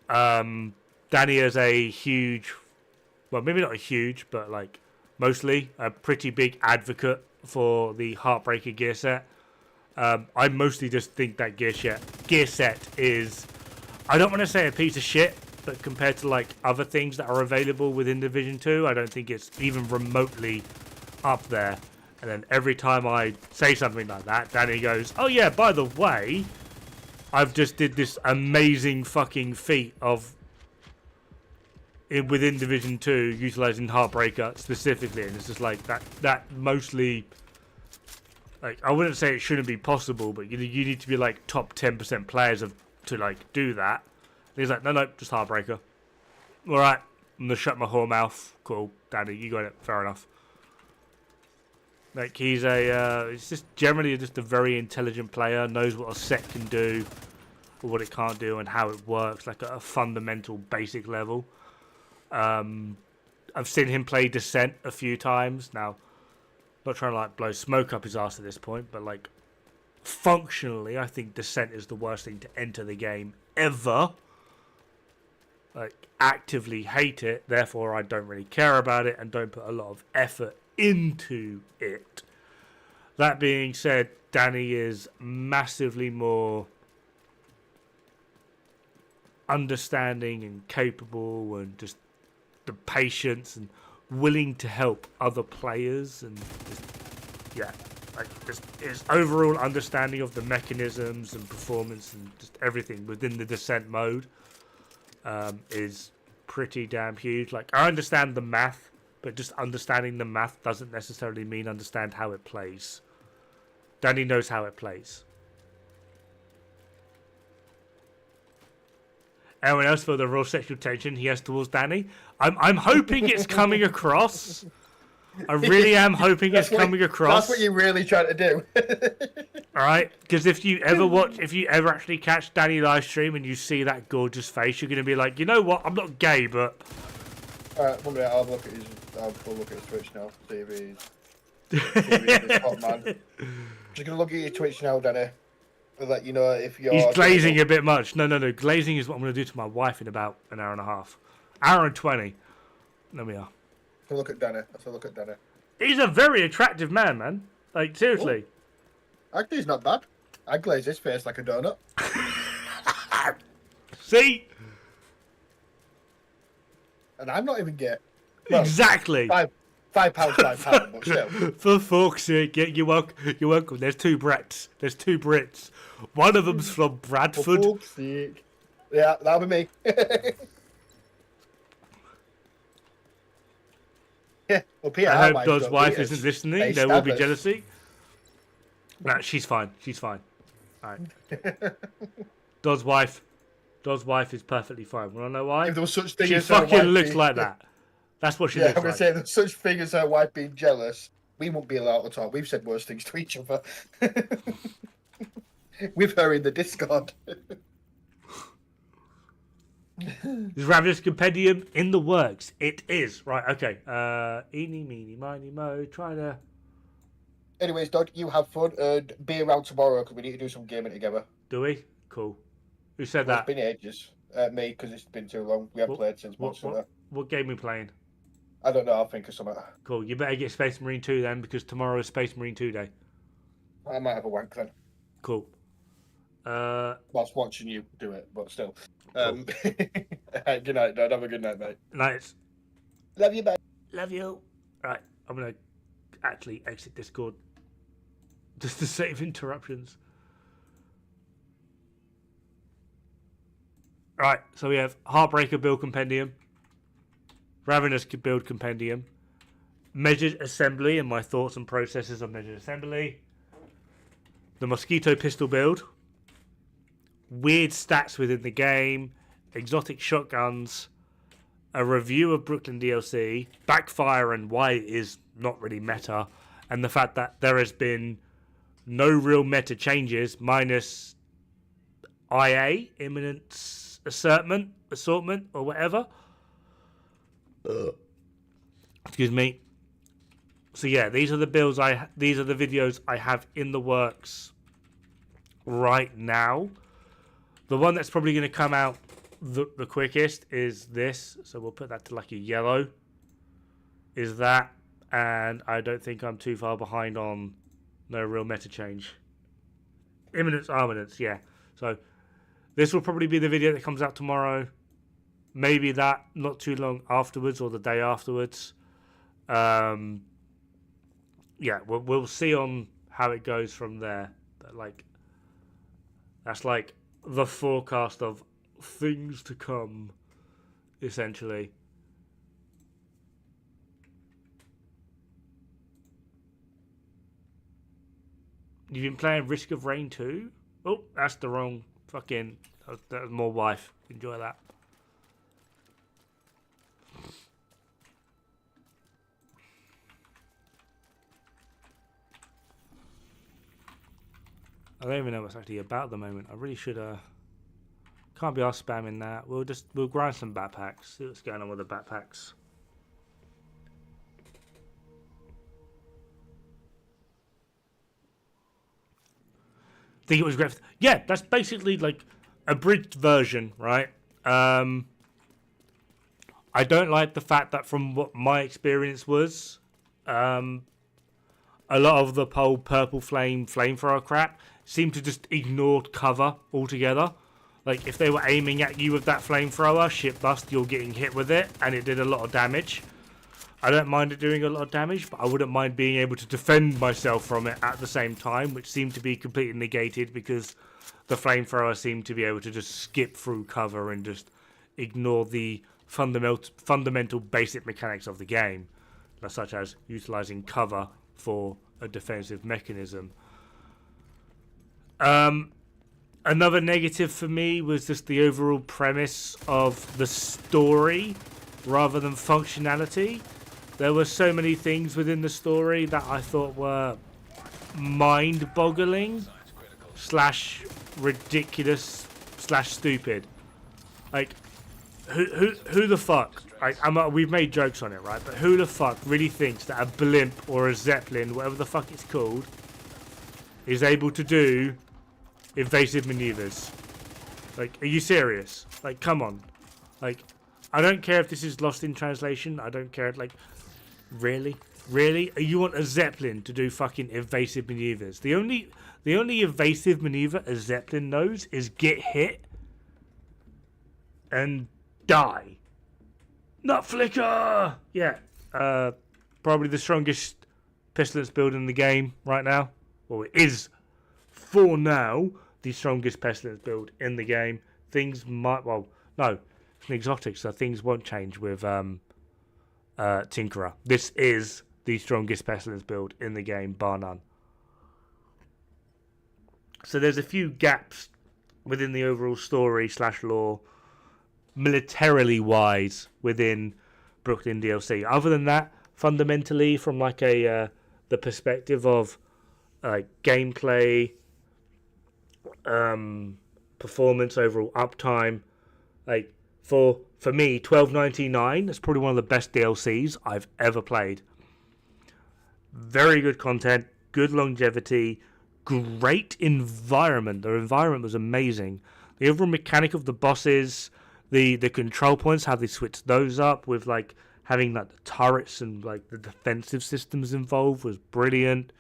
Danny is a huge, well, maybe not a huge, but like mostly a pretty big advocate for the Heartbreaker gear set. I mostly just think that gear set is, I don't want to say a piece of shit, but compared to like other things that are available within Division 2, I don't think it's even remotely up there. And then every time I say something like that, Danny goes, oh yeah, by the way, I've just did this amazing fucking feat of within Division 2 utilizing Heartbreaker specifically. And it's just like that mostly, like, I wouldn't say it shouldn't be possible, but you need to be like top 10% players to like do that. And he's like, no, just Heartbreaker. All right, I'm gonna shut my whore mouth. Cool, Danny, you got it. Fair enough. Like, he's it's just generally just a very intelligent player, knows what a set can do, or what it can't do, and how it works, like at a fundamental, basic level. I've seen him play Descent a few times. Now, not trying to like blow smoke up his ass at this point, but like functionally, I think Descent is the worst thing to enter the game ever. Like, actively hate it, therefore I don't really care about it and don't put a lot of effort into it. That being said, Danny is massively more understanding and capable, and just the patience and willing to help other players, and just, yeah, like just his overall understanding of the mechanisms and performance and just everything within the Descent mode is pretty damn huge. Like, I understand the math, but just understanding the math doesn't necessarily mean understand how it plays. Danny knows how it plays. Anyone else feel the real sexual tension he has towards Danny? I'm hoping it's coming across. I really am hoping it's coming across. That's what you're really trying to do. Alright? Because if you ever actually catch Danny live stream and you see that gorgeous face, you're going to be like, you know what? I'm not gay, but... Alright, 1 minute, I'll look at his Twitch now. See if he's hot man. Just gonna look at your Twitch now, Danny. I'll let you know if you're... He's glazing a bit much. No. Glazing is what I'm going to do to my wife in about an hour and a half. Hour and 20. There we are. Let's look at Danny. He's a very attractive man. Like, seriously. Oh. Actually, he's not bad. I glaze his face like a donut. See? And I'm not even gay. Well, exactly. £5, but still. For fuck's sake, you're welcome. There's two Brits. One of them's from Bradford. For fuck's sake. Yeah, that'll be me. Yeah, well, Peter, I hope Dod's wife isn't listening. There will be jealousy. No, she's fine. Alright. Dod's wife is perfectly fine. Wanna know why? If there was such thing she as fucking looks like that. That's what she looks like. I'm gonna say there's such thing as her wife being jealous. We won't be allowed to talk. We've said worse things to each other. With her in the Discord. Is Ravenous Compendium in the works? It is. Right, okay. Eeny, meeny, miny, mo. Trying to... Anyways, Dod, you have fun and be around tomorrow because we need to do some gaming together. Do we? Cool. Who said that? It's been ages. Me, because it's been too long. We haven't played since Monster. What game are we playing? I don't know. I'll think of something. Cool. You better get Space Marine 2 then, because tomorrow is Space Marine 2 day. I might have a wank then. Cool. Whilst watching you do it, but still. Cool. Good night, Dad. Have a good night, mate. Night. Love you, mate. Love you. Right, I'm going to actually exit Discord just to save interruptions. Right, so we have Heartbreaker Build Compendium, Ravenous Build Compendium, Measured Assembly and my thoughts and processes on Measured Assembly, the Mosquito Pistol Build, weird stats within the game, exotic shotguns, a review of Brooklyn DLC, Backfire and why it is not really meta, and the fact that there has been no real meta changes minus IA, Imminent Assortment, or whatever. Excuse me. So yeah, these are the videos I have in the works right now. The one that's probably going to come out the quickest is this, so we'll put that to like a yellow. Is that, and I don't think I'm too far behind on no real meta change. Imminence Armaments, yeah. So this will probably be the video that comes out tomorrow. Maybe that not too long afterwards or the day afterwards. Yeah, we'll see on how it goes from there. But like, that's like the forecast of things to come, essentially. You've been playing Risk of Rain 2? Oh, that's the wrong fucking... That was more wife. Enjoy that. I don't even know what's actually about at the moment. I really should... Can't be asked spamming that. We'll grind some backpacks. See what's going on with the backpacks. Think it was great. Yeah, that's basically like a bridged version, right? I don't like the fact that from what my experience was, a lot of the purple flamethrower crap seemed to just ignore cover altogether. Like if they were aiming at you with that flamethrower, shit bust, you're getting hit with it, and it did a lot of damage. I don't mind it doing a lot of damage, but I wouldn't mind being able to defend myself from it at the same time, which seemed to be completely negated because the flamethrower seemed to be able to just skip through cover and just ignore the fundamental basic mechanics of the game, such as utilizing cover for a defensive mechanism. Another negative for me was just the overall premise of the story rather than functionality. There were so many things within the story that I thought were mind-boggling / ridiculous / stupid. Like, who the fuck? We've made jokes on it, right? But who the fuck really thinks that a blimp or a zeppelin, whatever the fuck it's called, is able to do evasive maneuvers? Like, are you serious? Like, come on. Like, I don't care if this is lost in translation. I don't care. Like, really? You want a zeppelin to do fucking evasive maneuvers? The only evasive maneuver a zeppelin knows is get hit and die. Not flicker. Yeah. Probably the strongest pestilence build in the game right now. Well, it is for now the strongest pestilence build in the game. Things might, well, no, it's an exotic, so things won't change with Tinkerer. This is the strongest pestilence build in the game, bar none. So there's a few gaps within the overall story / lore, militarily wise, within Brooklyn DLC. Other than that, fundamentally, from like the perspective of gameplay, performance, overall uptime, like for me, $12.99 is probably one of the best DLCs I've ever played. Very good content, good longevity, great environment. The environment was amazing. The overall mechanic of the bosses, the control points, how they switched those up with like having like the turrets and like the defensive systems involved was brilliant.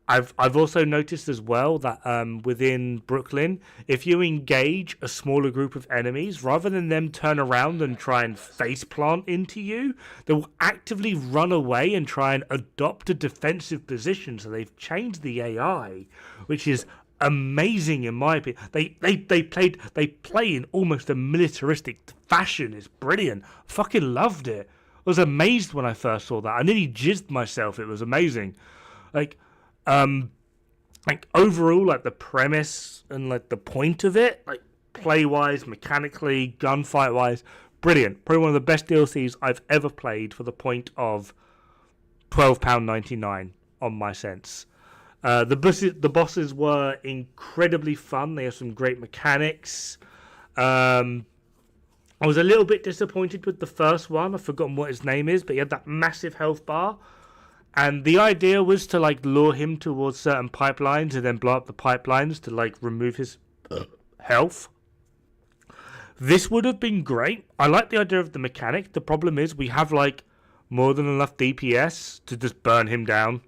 I've also noticed as well that within Brooklyn, if you engage a smaller group of enemies, rather than them turn around and try and face plant into you, they will actively run away and try and adopt a defensive position. So they've changed the AI, which is amazing in my opinion. They play in almost a militaristic fashion. It's brilliant. Fucking loved it. I was amazed when I first saw that. I nearly jizzed myself. It was amazing. Like overall, like the premise and like the point of it, like play wise, mechanically, gunfight wise, brilliant. Probably one of the best DLCs I've ever played for the point of £12.99 on my sense. The bosses were incredibly fun. They have some great mechanics. I was a little bit disappointed with the first one. I've forgotten what his name is, but he had that massive health bar. And the idea was to like lure him towards certain pipelines and then blow up the pipelines to like remove his health. This would have been great. I like the idea of the mechanic. The problem is we have like more than enough DPS to just burn him down.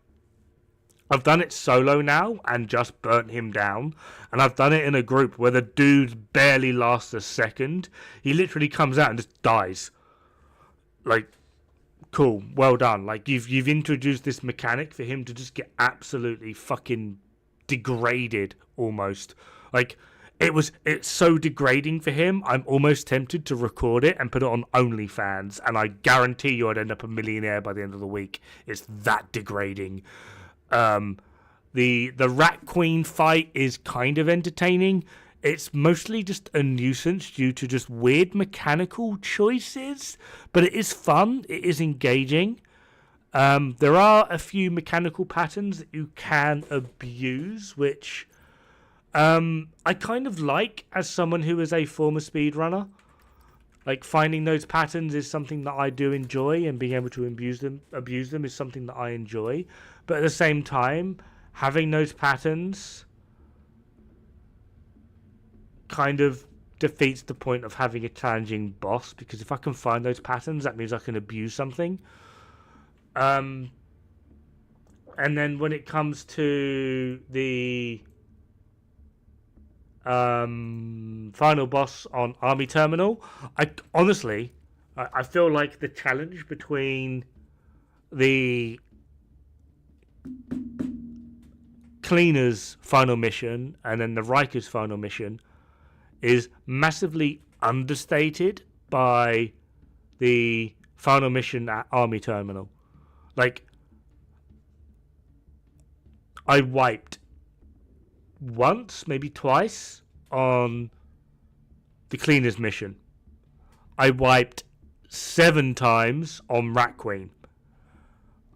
I've done it solo now and just burnt him down. And I've done it in a group where the dude barely lasts a second. He literally comes out and just dies. Like, cool, well done. Like, you've introduced this mechanic for him to just get absolutely fucking degraded almost. Like, it's so degrading for him. I'm almost tempted to record it and put it on OnlyFans. And I guarantee you I'd end up a millionaire by the end of the week. It's that degrading. The Rat Queen fight is kind of entertaining. It's mostly just a nuisance due to just weird mechanical choices, but it is fun. It is engaging. There are a few mechanical patterns that you can abuse, which I kind of like as someone who is a former speedrunner. Like, finding those patterns is something that I do enjoy, and being able to abuse them is something that I enjoy. But at the same time, having those patterns kind of defeats the point of having a challenging boss, because if I can find those patterns, that means I can abuse something. And then when it comes to the final boss on Army Terminal, I feel like the challenge between the Cleaner's final mission and then the Riker's final mission is massively understated by the final mission at Army Terminal. Like, I wiped once, maybe twice, on the Cleaner's mission. I wiped 7 times on Rat Queen.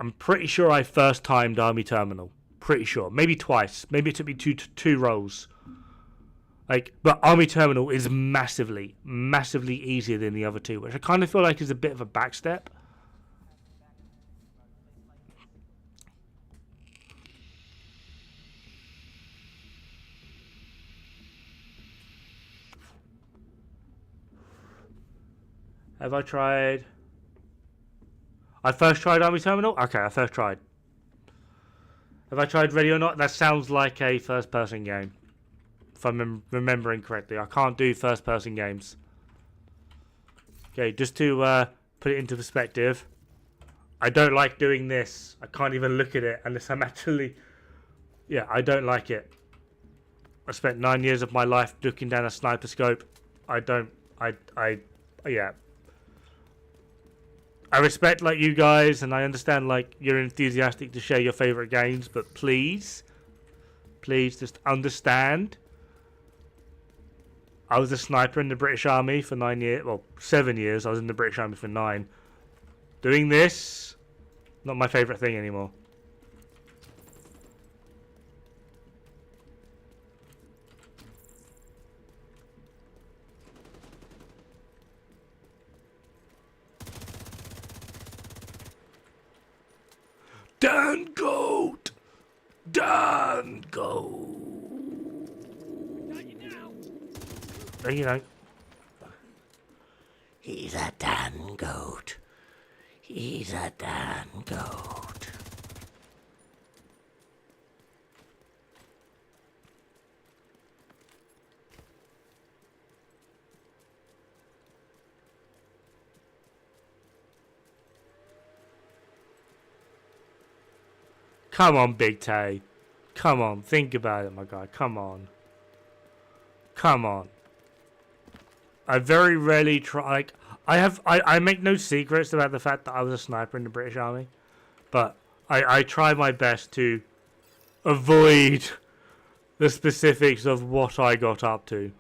I'm pretty sure I first timed Army Terminal. Pretty sure. Maybe twice. Maybe it took me two rolls. Like, but Army Terminal is massively, massively easier than the other two, which I kind of feel like is a bit of a backstep. Have I tried? I first tried Army Terminal? Okay, I first tried. Have I tried Ready or Not? That sounds like a first-person game. If I'm remembering correctly. I can't do first-person games. Okay, just to put it into perspective. I don't like doing this. I can't even look at it unless I'm actually... Yeah, I don't like it. I spent 9 years of my life looking down a sniper scope. Yeah. I respect, like, you guys, and I understand, like, you're enthusiastic to share your favourite games, but please just understand. I was a sniper in the British Army for 9 years, well, 7 years. I was in the British Army for 9. Doing this, not my favourite thing anymore. Dan Goat! Dan Goat! There you know. He's a Dan Goat. He's a Dan Goat. Come on, Big Tay. Come on, think about it, my guy. Come on. Come on. I very rarely try. Like, I make no secrets about the fact that I was a sniper in the British Army, but I try my best to avoid the specifics of what I got up to.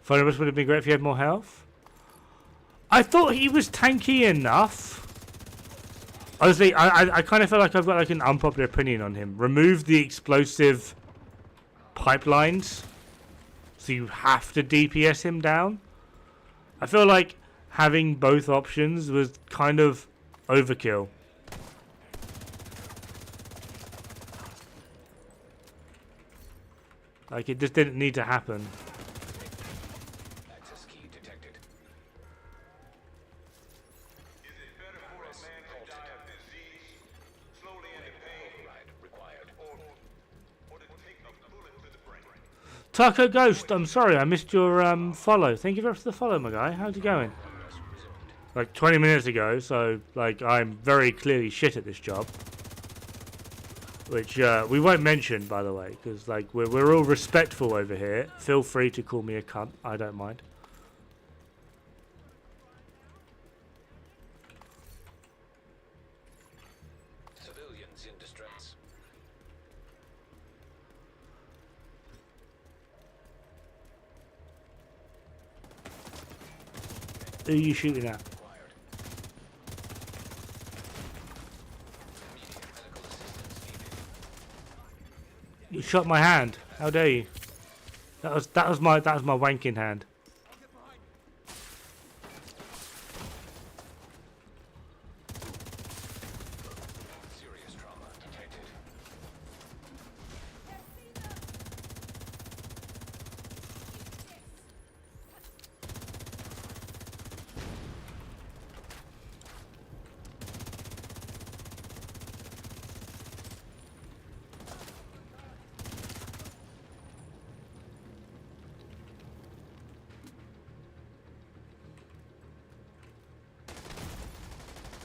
Phonobus would have been great if he had more health. I thought he was tanky enough. Honestly, I kind of feel like I've got like an unpopular opinion on him. Remove the explosive pipelines, so you have to DPS him down. I feel like having both options was kind of overkill. Like, it just didn't need to happen. Access key detected. Taco Ghost, I'm sorry, I missed your follow. Thank you very much for the follow, my guy. How's it going? Like 20 minutes ago, so like I'm very clearly shit at this job. Which we won't mention, by the way, because like we're all respectful over here. Feel free to call me a cunt. I don't mind. Civilians in distress. Who are you shooting at? You shot my hand. How dare you? That was my wanking hand. Serious trauma detected.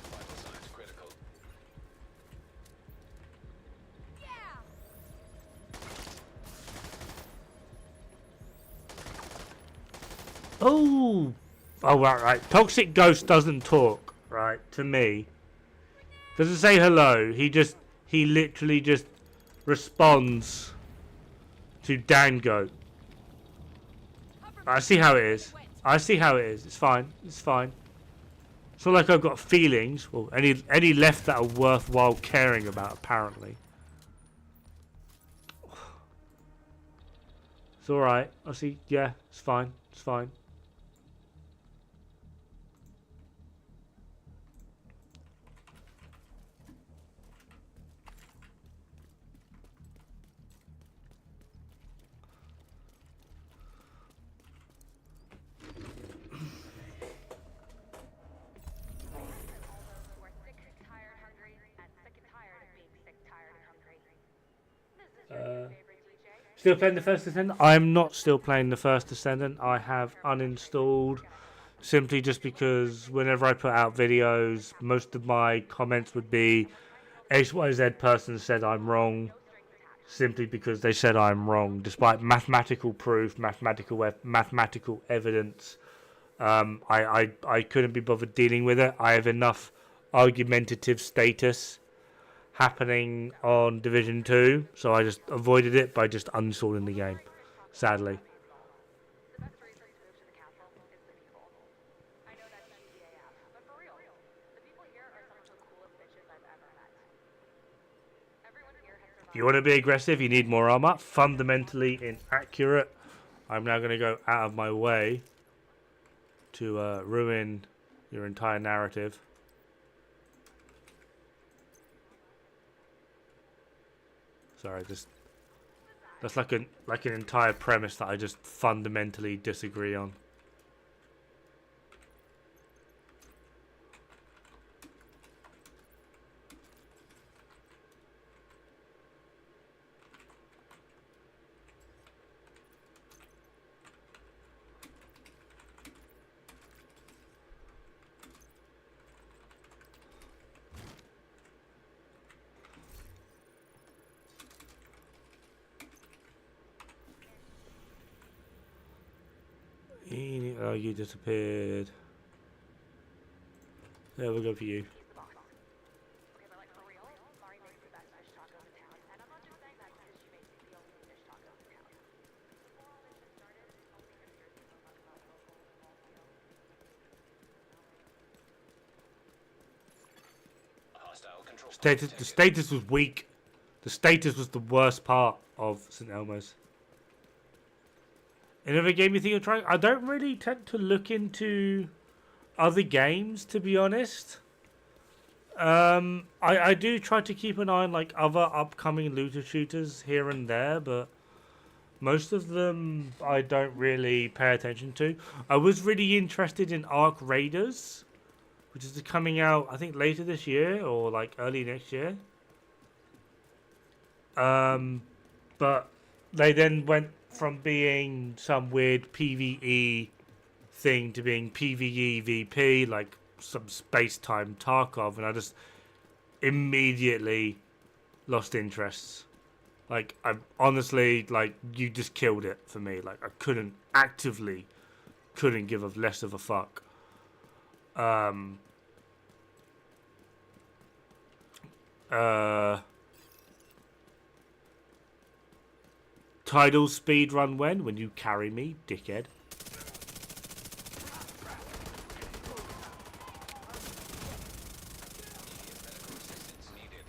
Vital signs critical. Oh, right. Toxic Ghost doesn't talk, right? To me, doesn't say hello. He literally just responds to Dango. I see how it is. I see how it is. It's fine. It's fine. It's not like I've got feelings. Well, any left that are worthwhile caring about, apparently. It's all right. I see. Yeah, it's fine. It's fine. Who are sick, tired, hungry, and sick and tired of being sick, tired, and hungry. This is your new favorite DJ. Still playing the First Descendant? I'm not still playing the First Descendant. I have uninstalled simply just because whenever I put out videos, most of my comments would be XYZ person said I'm wrong, simply because they said I'm wrong, despite mathematical proof, mathematical evidence. I couldn't be bothered dealing with it. I have enough argumentative status happening on Division 2, so I just avoided it by just uninstalling the game, sadly. The best reason to move to the castle is the people. I know that's cheesy AF, but for real, the people here are some of the coolest bitches I've ever met. Everyone here has survived. If you want to be aggressive, you need more armor. Fundamentally inaccurate. I'm now going to go out of my way to ruin your entire narrative. Sorry, that's like an entire premise that I just fundamentally disagree on. Oh, you disappeared. Yeah, we'll go for you. He's the boss. Okay, but like for real, Mari makes the best fish tacos in town. And I'm not just saying that because she makes the only fish tacos in town. Before all this shit started, only her peers knew about local small scale. Hostile control point The detected. status was weak. The status was the worst part of St. Elmo's. Any other game you think you're trying? I don't really tend to look into other games, to be honest. I do try to keep an eye on like other upcoming looter shooters here and there, but most of them I don't really pay attention to. I was really interested in Ark Raiders, which is coming out I think later this year or like early next year. But they then went from being some weird PvE thing to being PvE VP, like some space-time Tarkov, and I just immediately lost interest. Like, I honestly, like, you just killed it for me. Like, I couldn't give a less of a fuck. Tidal speed run when you carry me, dickhead. Assistance needed.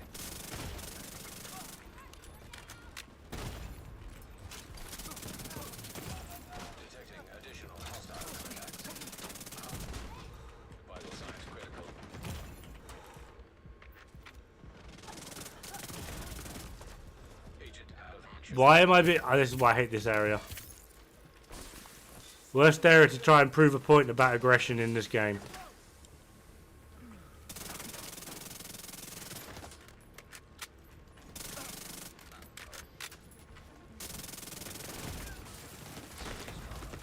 Detecting additional hostile contacts. Vital signs critical. Agent out of action. Why am I being... Oh, this is why I hate this area. Worst area to try and prove a point about aggression in this game.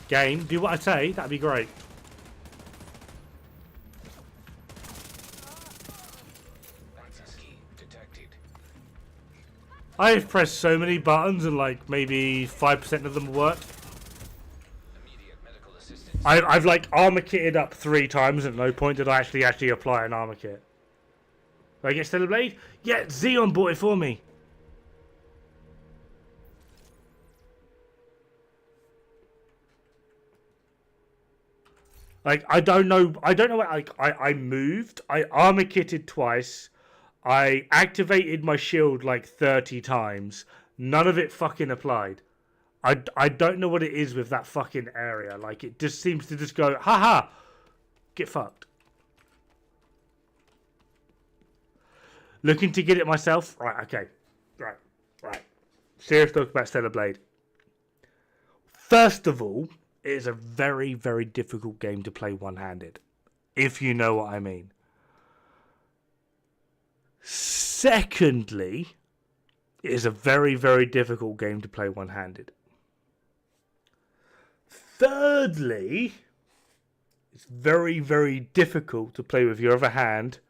Game, do what I say, that'd be great. Access key detected. I've pressed so many buttons and like maybe 5% of them work. Immediate medical assistance. I've like armor kitted up 3 times. At no point did I actually apply an armor kit. Did I get Stellar Blade? Yeah, Xeon bought it for me. Like I don't know what like I moved. I armor kitted twice. I activated my shield like 30 times. None of it fucking applied. I don't know what it is with that fucking area. Like it just seems to just go, haha, get fucked. Looking to get it myself? Right, okay. Right. Serious talk about Stellar Blade. First of all, it is a very, very difficult game to play one-handed. If you know what I mean. Secondly, it is a very, very difficult game to play one-handed. Thirdly, it's very, very difficult to play with your other hand,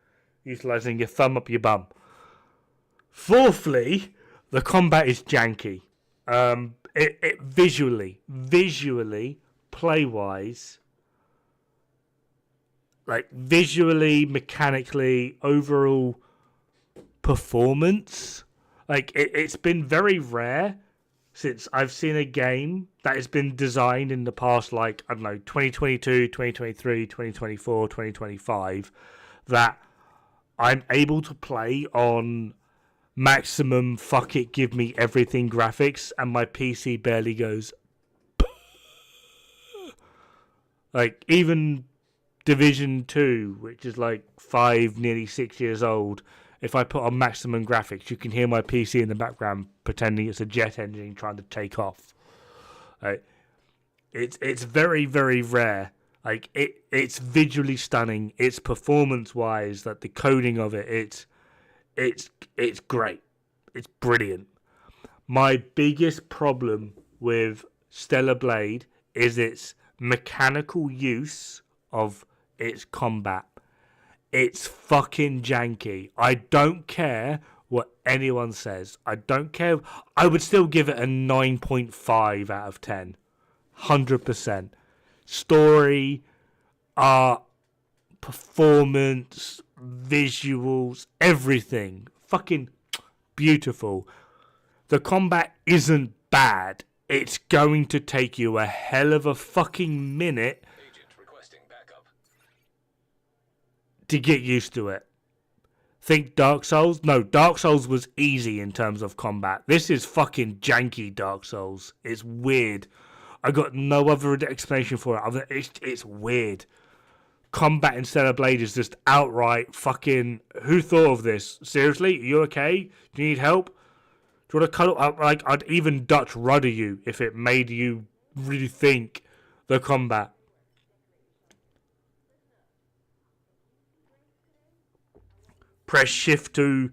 utilizing your thumb up your bum. Fourthly, the combat is janky. It visually, play-wise, like visually, mechanically, overall performance, like it's been very rare since I've seen a game that has been designed in the past, like, I don't know, 2022, 2023, 2024, 2025, that I'm able to play on maximum fuck it, give me everything graphics, and my PC barely goes. Like, even Division 2, which is like 5, nearly 6 years old, if I put on maximum graphics, you can hear my PC in the background pretending it's a jet engine trying to take off. It's very, very rare. Like, it's visually stunning. It's performance-wise, that the coding of it, it's great. It's brilliant. My biggest problem with Stellar Blade is its mechanical use of its combat. It's fucking janky. I don't care what anyone says. I don't care. I would still give it a 9.5 out of 10. 100%. story, art, performance, visuals, everything. Fucking beautiful. The combat isn't bad. It's going to take you a hell of a fucking minute Agent requesting backup. to get used to it. Think Dark Souls? No, Dark Souls was easy in terms of combat. This is fucking janky Dark Souls. It's weird. I got no other explanation for it. It's weird. Combat in Stellar Blade is just outright fucking... Who thought of this? Seriously? Are you okay? Do you need help? Do you want to cuddle up? Like, I'd even Dutch rudder you if it made you really think the combat. Press shift to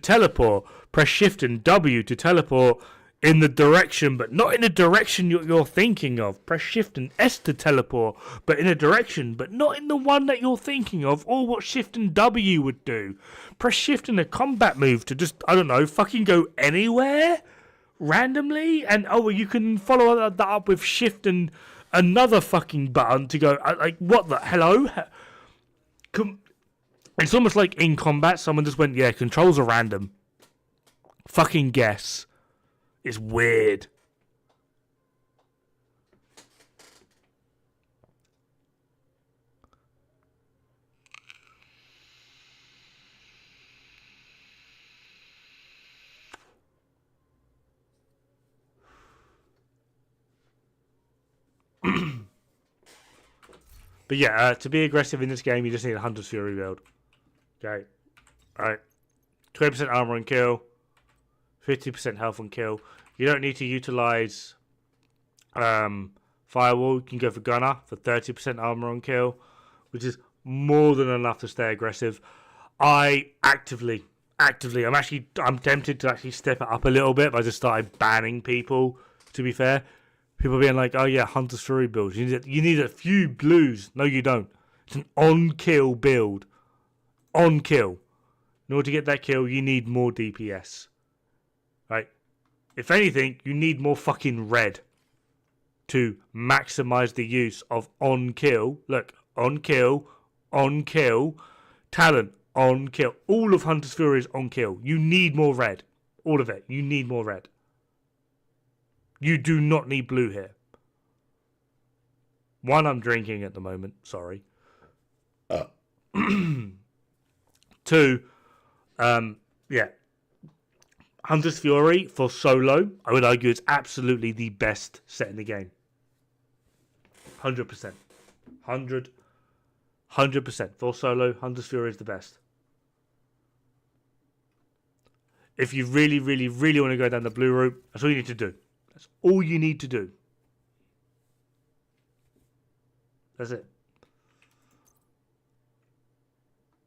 teleport. Press shift and W to teleport in the direction, but not in the direction you're thinking of. Press shift and S to teleport, but in a direction, but not in the one that you're thinking of, or what shift and W would do. Press shift in a combat move to just, I don't know, fucking go anywhere randomly, and you can follow that up with shift and another fucking button to go, like, what the, hello? It's almost like in combat, someone just went, yeah, controls are random. Fucking guess. It's weird. But yeah, to be aggressive in this game, you just need a Hunter's Fury build. Okay. Alright. 20% armor and kill. 50% health and kill. You don't need to utilize Firewall. You can go for Gunner for 30% armor and kill, which is more than enough to stay aggressive. I'm tempted to actually step it up a little bit, but I just started banning people, to be fair. People being like, oh yeah, Hunter's Fury build. You need a few blues. No, you don't. It's an on-kill build. On-kill. In order to get that kill, you need more DPS. Right? If anything, you need more fucking red to maximize the use of on-kill. Look, on-kill, talent, on-kill. All of Hunter's Fury is on-kill. You need more red. All of it. You need more red. You do not need blue here. One, I'm drinking at the moment. Sorry. Two, yeah. Hunter's Fury for solo, I would argue, is absolutely the best set in the game. 100%. 100%. For solo, Hunter's Fury is the best. If you really, really, really want to go down the blue route, that's all you need to do. That's all you need to do. That's it.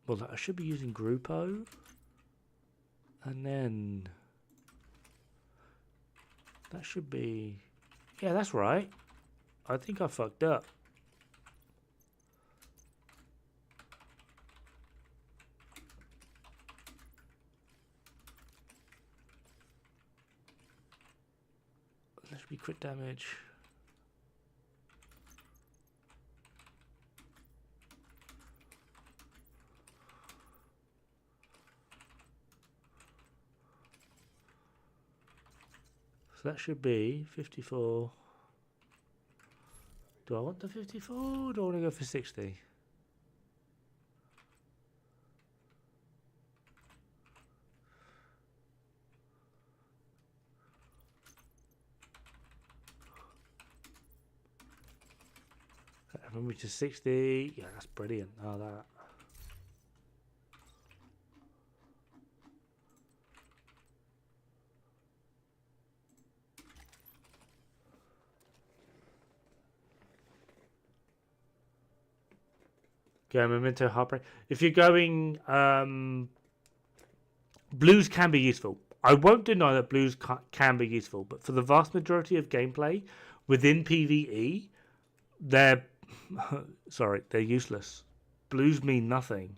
Well, I should be using Grupo. And then... that should be... yeah, that's right. I think I fucked up. That should be crit damage. So that should be 54. Do I want the 54 or do I want to go for 60? Move me to 60. Yeah, that's brilliant. Oh, that. Okay, Memento Heartbreak. If you're going, blues can be useful. I won't deny that blues can be useful, but for the vast majority of gameplay within PvE, they're sorry, they're useless. Blues mean nothing.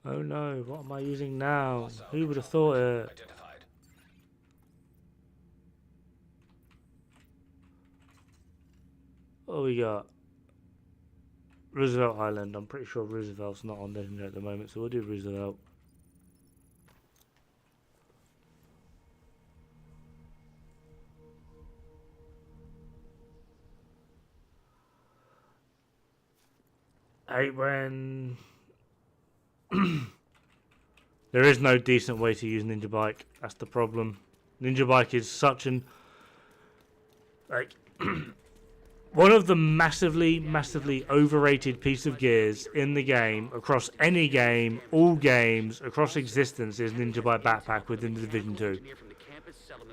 Oh no, what am I using now? Who would have thought it? Identified. What we got? Roosevelt Island. I'm pretty sure Roosevelt's not on there at the moment, so we'll do Roosevelt. Hate when there is no decent way to use Ninja Bike. That's the problem. Ninja Bike is such an like one of the massively overrated piece of gears in the game, across any game, all games, across existence, is Ninja Bike Backpack within the Division 2.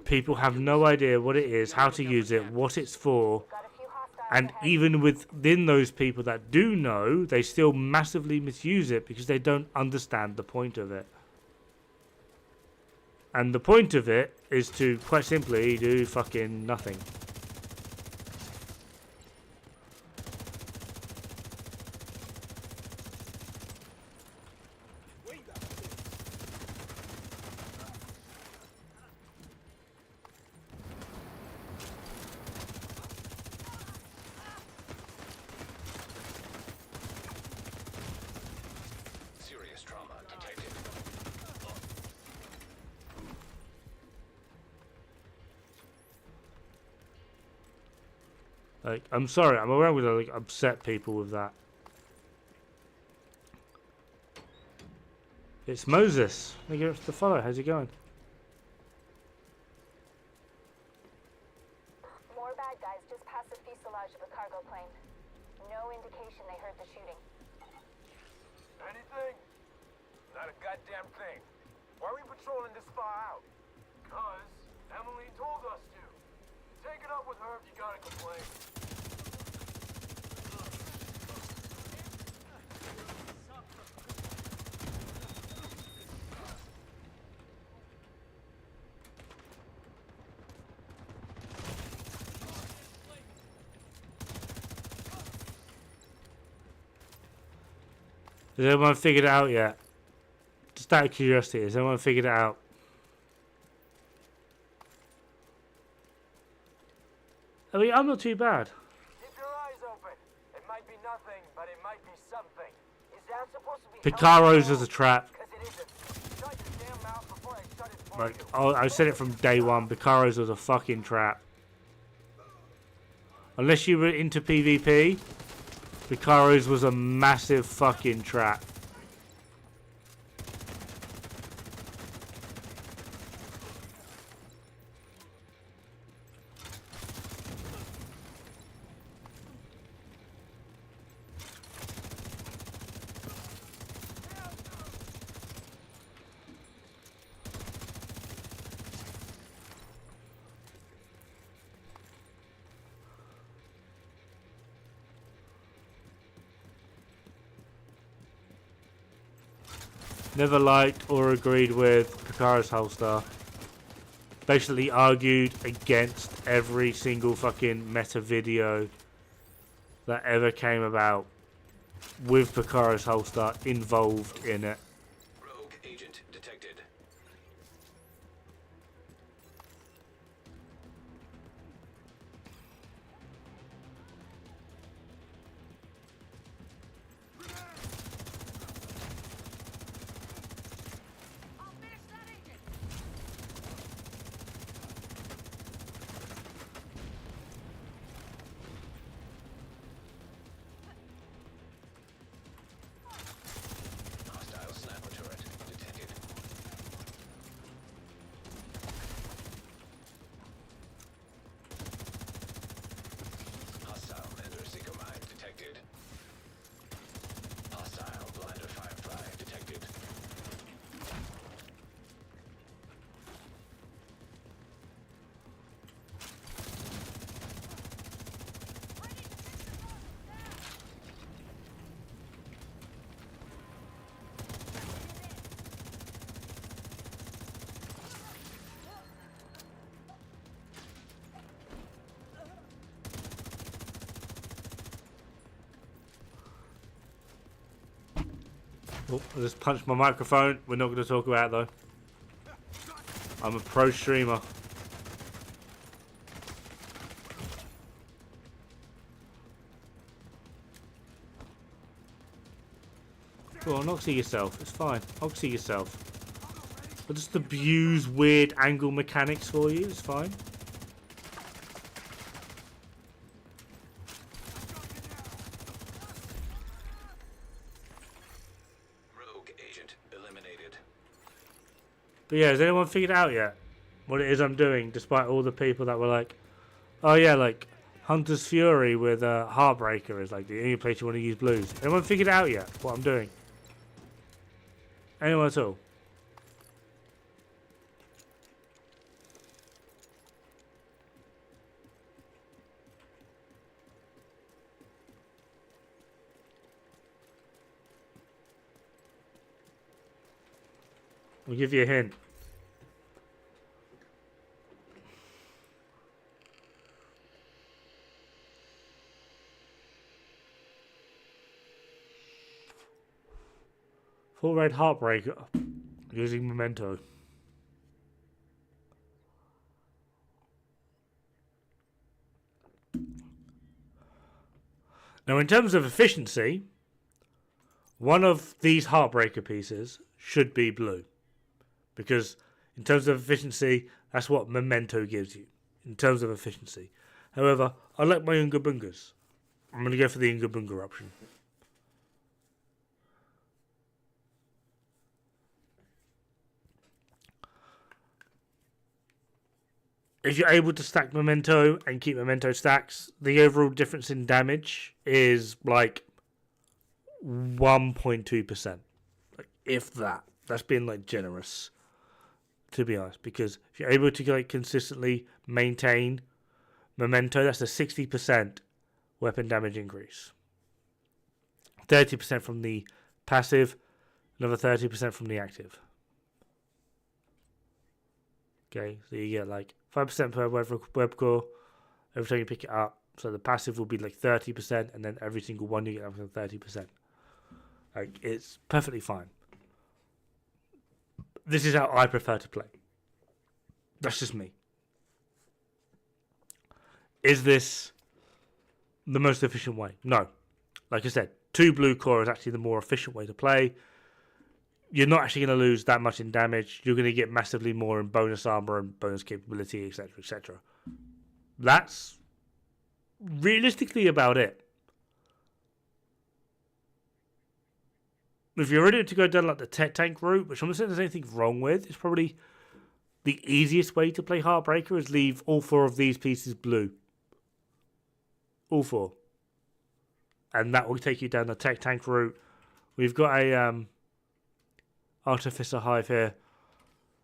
People have no idea what it is, how to use it, what it's for, and even within those people that do know, they still massively misuse it because they don't understand the point of it. And the point of it is to, quite simply, do fucking nothing. Serious trauma detected. Like, I'm sorry, I'm aware with like upset people with that. It's Moses. Thank you for the follow. How's it going? More bad guys just past the fuselage of the cargo plane. No indication they heard the shooting. Anything? Not a goddamn thing. Why are we patrolling this far out? Cause Emily told us to. Take it up with her if you gotta complain. Has anyone figured it out yet? Just out of curiosity, has anyone figured it out? I mean, I'm not too bad. Keep your eyes open. It might be nothing, but it might be something. Is that supposed to be Picaro's was a trap. Cause it isn't. Shut your damn mouth before I shut it for Like, you. I said it from day one. Picaro's was a fucking trap. Unless you were into PvP, Picaro's was a massive fucking trap. Never liked or agreed with Picaro's holster. Basically argued against every single fucking meta video that ever came about with Picaro's holster involved in it. Rogue agent detected. Hostile Oh, I just punched my microphone. We're not going to talk about it though. I'm a pro streamer. Go on, oxy yourself. It's fine. Oxy yourself. I'll just abuse weird angle mechanics for you. It's fine. Rogue agent eliminated. But yeah, has anyone figured out yet what it is I'm doing, despite all the people that were like, oh yeah, like Hunter's Fury with Heartbreaker is like the only place you want to use blues. Anyone figured out yet what I'm doing? Anyone at all? I'll give you a hint. Full red Heartbreaker using Memento. Now, in terms of efficiency, one of these Heartbreaker pieces should be blue. Because in terms of efficiency, that's what Memento gives you. In terms of efficiency. However, I like my Unga Bungas. I'm going to go for the Unga Bunga option. If you're able to stack Memento and keep Memento stacks, the overall difference in damage is like 1.2%. Like, if that. That's being like generous, to be honest. Because if you're able to like consistently maintain Memento, that's a 60% weapon damage increase. 30% from the passive, another 30% from the active. Okay, so you get like 5% per web core every time you pick it up. So the passive will be like 30%, and then every single one you get up to 30%. Like, it's perfectly fine. This is how I prefer to play. That's just me. Is this the most efficient way? No. Like I said, 2 blue core is actually the more efficient way to play. You're not actually going to lose that much in damage. You're going to get massively more in bonus armor and bonus capability, etc., etc. That's realistically about it. If you're ready to go down like the tech tank route, which I'm not saying there's anything wrong with, it's probably the easiest way to play Heartbreaker is leave all 4 of these pieces blue. All 4. And that will take you down the tech tank route. We've got a Artificer Hive here,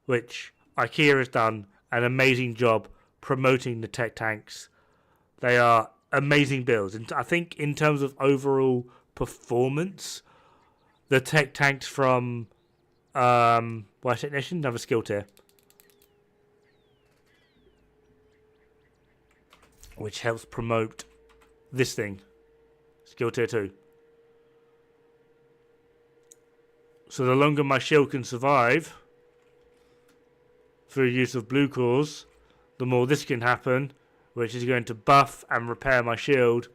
which IKEA has done an amazing job promoting the tech tanks. They are amazing builds, and I think in terms of overall performance, the tech tanks from White Technician have a skill tier, which helps promote this thing, skill tier 2. So the longer my shield can survive through use of blue cores, the more this can happen, which is going to buff and repair my shield,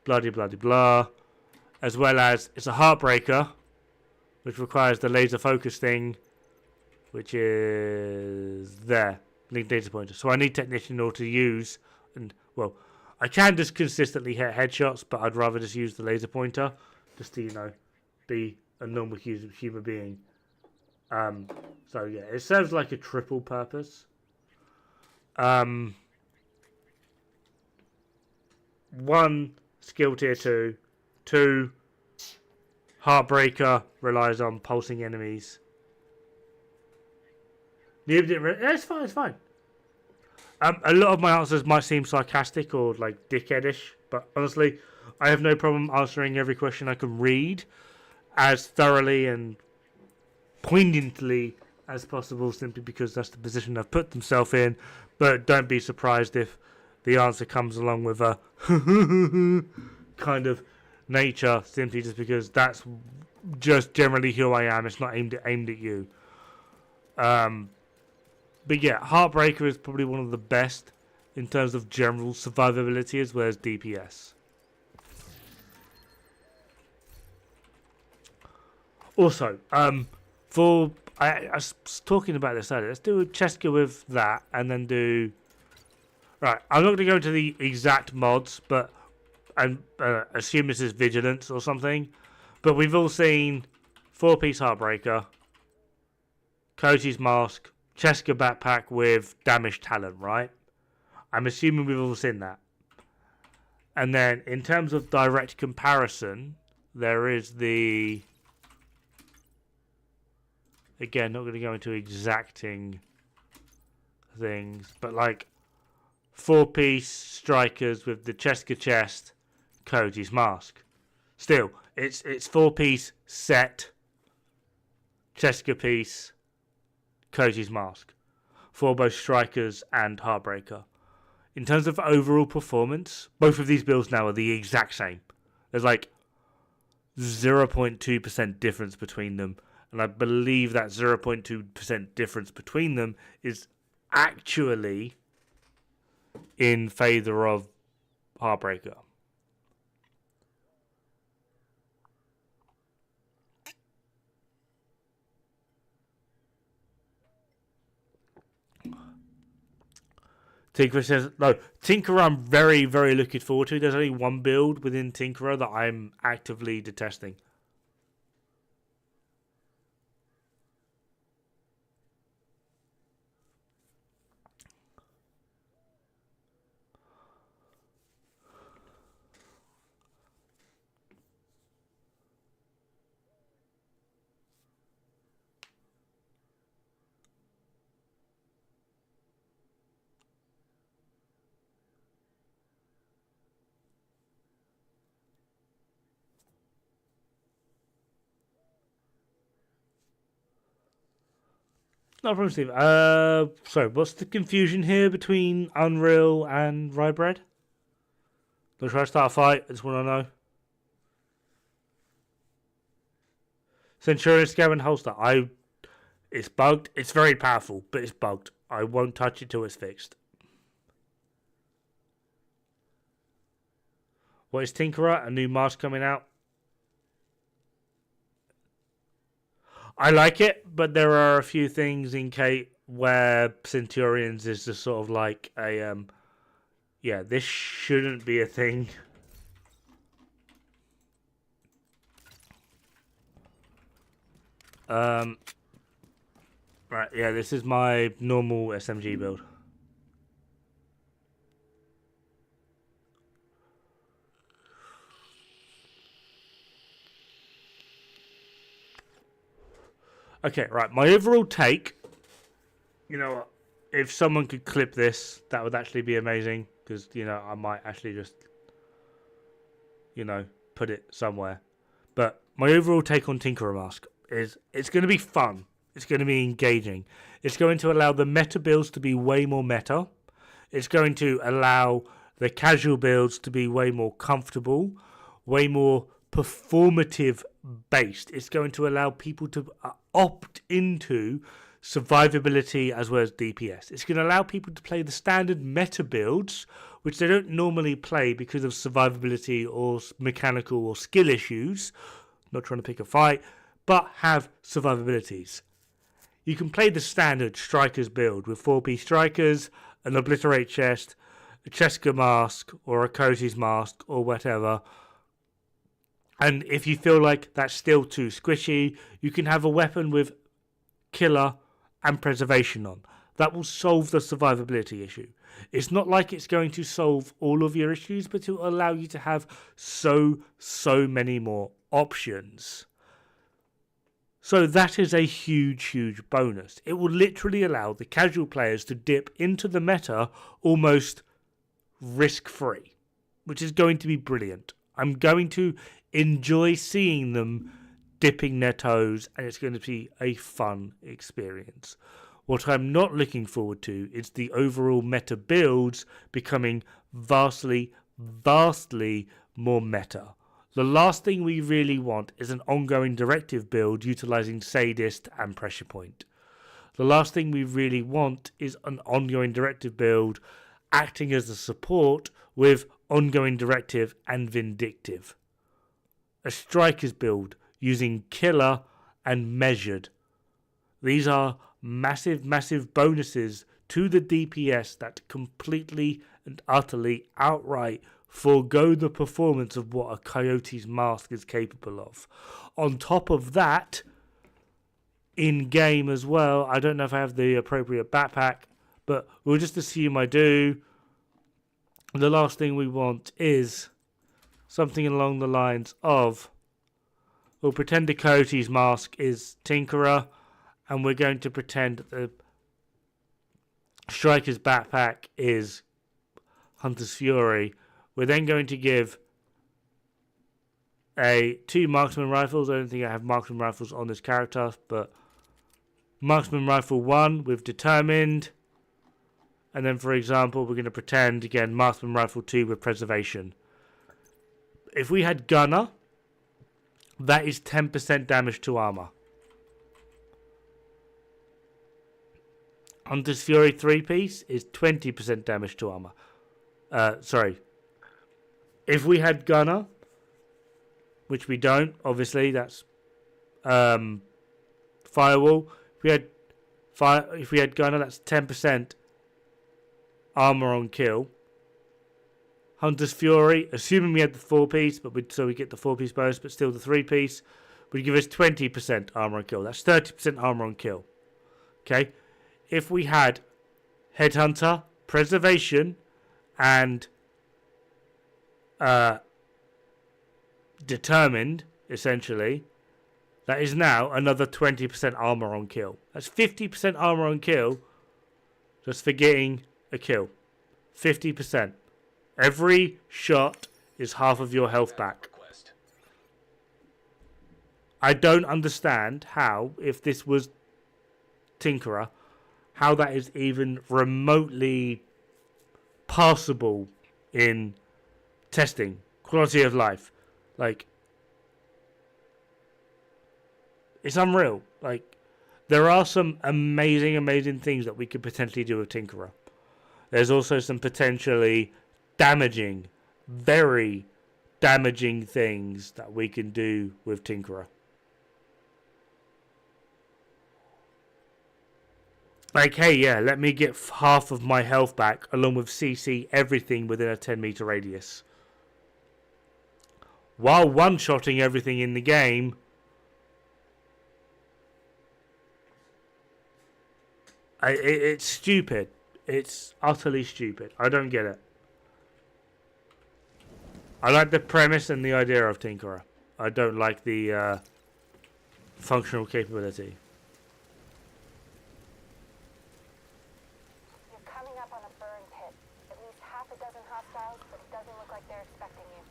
bloody bloody blah. As well as it's a Heartbreaker, which requires the laser focus thing, which is there, link data pointer. So I need Technician in order to use, and well, I can just consistently hit headshots, but I'd rather just use the laser pointer, just to, you know, be a normal human being. So yeah, it serves like a triple purpose. 1 skill tier 2, 2 Heartbreaker relies on pulsing enemies. It's fine, it's fine. A lot of my answers might seem sarcastic or like dickheadish, but honestly, I have no problem answering every question I can read as thoroughly and poignantly as possible, simply because that's the position I've put themselves in. But don't be surprised if the answer comes along with a kind of nature, simply just because that's just generally who I am. It's not aimed at you. But yeah, Heartbreaker is probably one of the best in terms of general survivability as well as DPS. Also, I was talking about this earlier. Let's do a Cheska with that, and then do. Right, I'm not going to go into the exact mods, but and assume this is Vigilance or something. But we've all seen 4-piece Heartbreaker, Koji's Mask, Cheska backpack with damaged talent, right? I'm assuming we've all seen that. And then in terms of direct comparison, there is the. Again, not going to go into exacting things, but like 4-piece strikers with the Cheska chest, Koji's Mask. Still, it's 4-piece set, Cheska piece, Koji's Mask for both strikers and Heartbreaker. In terms of overall performance, both of these builds now are the exact same. There's like 0.2% difference between them. And I believe that 0.2% difference between them is actually in favour of Heartbreaker. Tinkerer says, no, Tinkerer I'm very, very looking forward to. There's only one build within Tinkerer that I'm actively detesting. No problem, Steve. Sorry, what's the confusion here between Unreal and Rye Bread? Don't try to start a fight. I just want to know. Centurion Scab Holster. It's bugged. It's very powerful, but it's bugged. I won't touch it till it's fixed. What is Tinkerer? A new mask coming out. I like it, but there are a few things in Kate where Centurions is just sort of like a, yeah, this shouldn't be a thing. Right, yeah, this is my normal SMG build. Okay, right. My overall take, you know what? If someone could clip this, that would actually be amazing. Because, you know, I might actually just, you know, put it somewhere. But my overall take on Tinkerer Mask is it's going to be fun. It's going to be engaging. It's going to allow the meta builds to be way more meta. It's going to allow the casual builds to be way more comfortable, way more performative based. It's going to allow people to opt into survivability as well as DPS. It's going to allow people to play the standard meta builds, which they don't normally play because of survivability or mechanical or skill issues. Not trying to pick a fight, but have survivabilities. You can play the standard strikers build with 4-piece strikers, an obliterate chest, a Cheska mask, or a Koji's mask, or whatever. And if you feel like that's still too squishy, you can have a weapon with killer and preservation on. That will solve the survivability issue. It's not like it's going to solve all of your issues, but it will allow you to have so many more options. So that is a huge bonus. It will literally allow the casual players to dip into the meta almost risk-free, which is going to be brilliant. I'm going to enjoy seeing them dipping their toes, and it's going to be a fun experience. What I'm not looking forward to is the overall meta builds becoming vastly more meta. The last thing we really want is an ongoing directive build utilizing Sadist and Pressure Point. The last thing we really want is an ongoing directive build acting as a support with ongoing directive and vindictive. A strikers build using killer and measured. These are massive, massive bonuses to the DPS that completely and utterly outright forego the performance of what a Coyote's mask is capable of. On top of that, in game as well, I don't know if I have the appropriate backpack, but we'll just assume I do. The last thing we want is something along the lines of, we'll pretend the Coyote's mask is Tinkerer, and we're going to pretend that the Striker's backpack is Hunter's Fury. We're then going to give two marksman rifles. I don't think I have marksman rifles on this character, but marksman rifle 1 with determined. And then, for example, we're going to pretend, again, marksman rifle 2 with preservation. If we had gunner, that is 10% damage to armor. Hunter's Fury 3-piece is 20% damage to armor. If we had gunner, which we don't, obviously, that's firewall. If we had gunner, that's 10% armor on kill. Hunter's Fury, assuming we had the 4-piece, so we get the 4-piece bonus, but still the 3-piece, would give us 20% armor on kill. That's 30% armor on kill. Okay. If we had Headhunter, Preservation, and Determined, essentially, that is now another 20% armor on kill. That's 50% armor on kill just for getting a kill. 50%. Every shot is half of your health back. I don't understand how, if this was Tinkerer, how that is even remotely passable in testing. Quality of life. Like, it's unreal. Like, there are some amazing, amazing things that we could potentially do with Tinkerer. There's also some potentially damaging, very damaging things that we can do with Tinkerer. Like, hey, yeah, let me get half of my health back along with CC everything within a 10-meter radius. While one-shotting everything in the game. It's stupid. It's utterly stupid. I don't get it. I like the premise and the idea of Tinkerer. I don't like the functional capability. You're coming up on a burn pit. At least half a dozen hostiles, but it doesn't look like they're expecting you.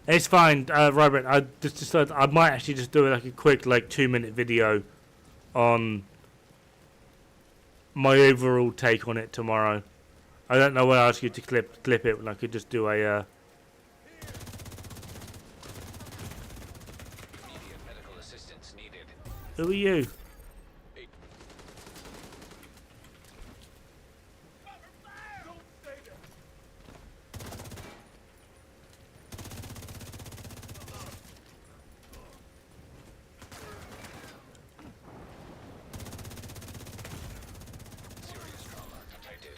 It's fine, Robert. I just decided I might actually just do like a quick 2-minute video on my overall take on it tomorrow. I don't know when I ask you to clip it when I could just do a Immediate medical assistance needed. Who are you? Serious trauma detected.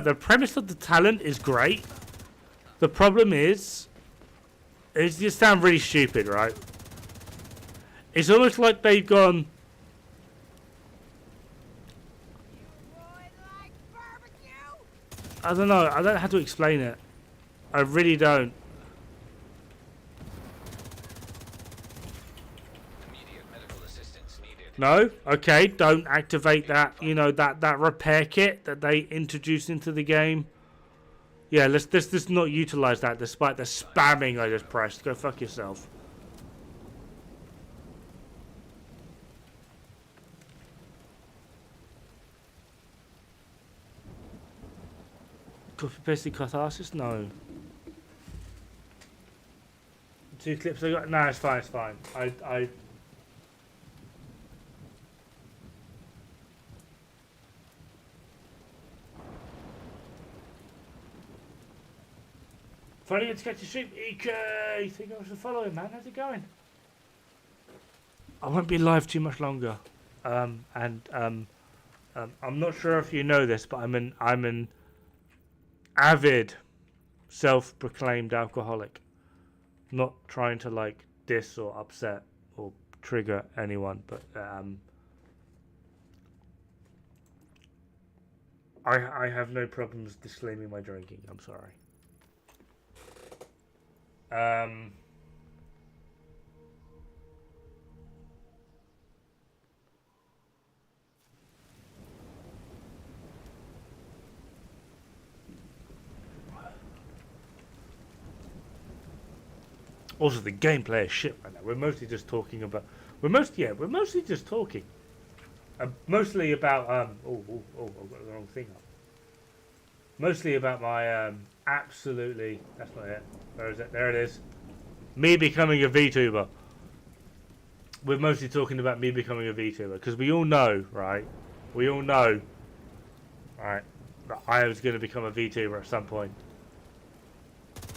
The premise of the talent is great. The problem is, it just sounds really stupid, right? It's almost like they've gone. I don't know. I don't know how to explain it. I really don't. Immediate medical assistance needed. No? Okay, don't activate that, that repair kit that they introduced into the game. Yeah, let's just not utilize that despite the spamming I just pressed. Go fuck yourself. Copy pasting catharsis? No. 2 clips I got? No, it's fine, it's fine. I Finally get to catch your stream. EK! Thank you very much for following, man. How's it going? I won't be live too much longer. I'm not sure if you know this, but I'm an avid self-proclaimed alcoholic. Not trying to like diss or upset or trigger anyone, but I have no problems disclaiming my drinking. I'm sorry. Also, the gameplay is shit right now. We're mostly just talking about. We're mostly just talking. Mostly about I've got the wrong thing up. Mostly about my absolutely. That's not it. Where is it? There it is. Me becoming a VTuber. We're mostly talking about me becoming a VTuber because we all know, right? We all know, right, that I was going to become a VTuber at some point.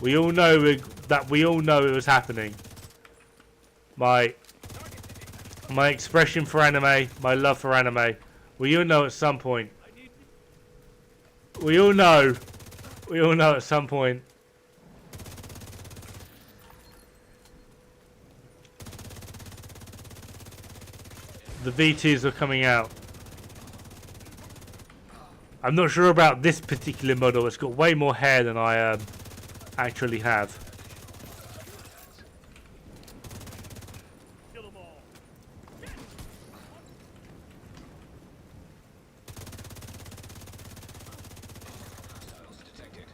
We all know that we all know it was happening. My expression for anime, my love for anime. We all know at some point. We all know at some point. The V2s are coming out. I'm not sure about this particular model. It's got way more hair than I actually have. Detected.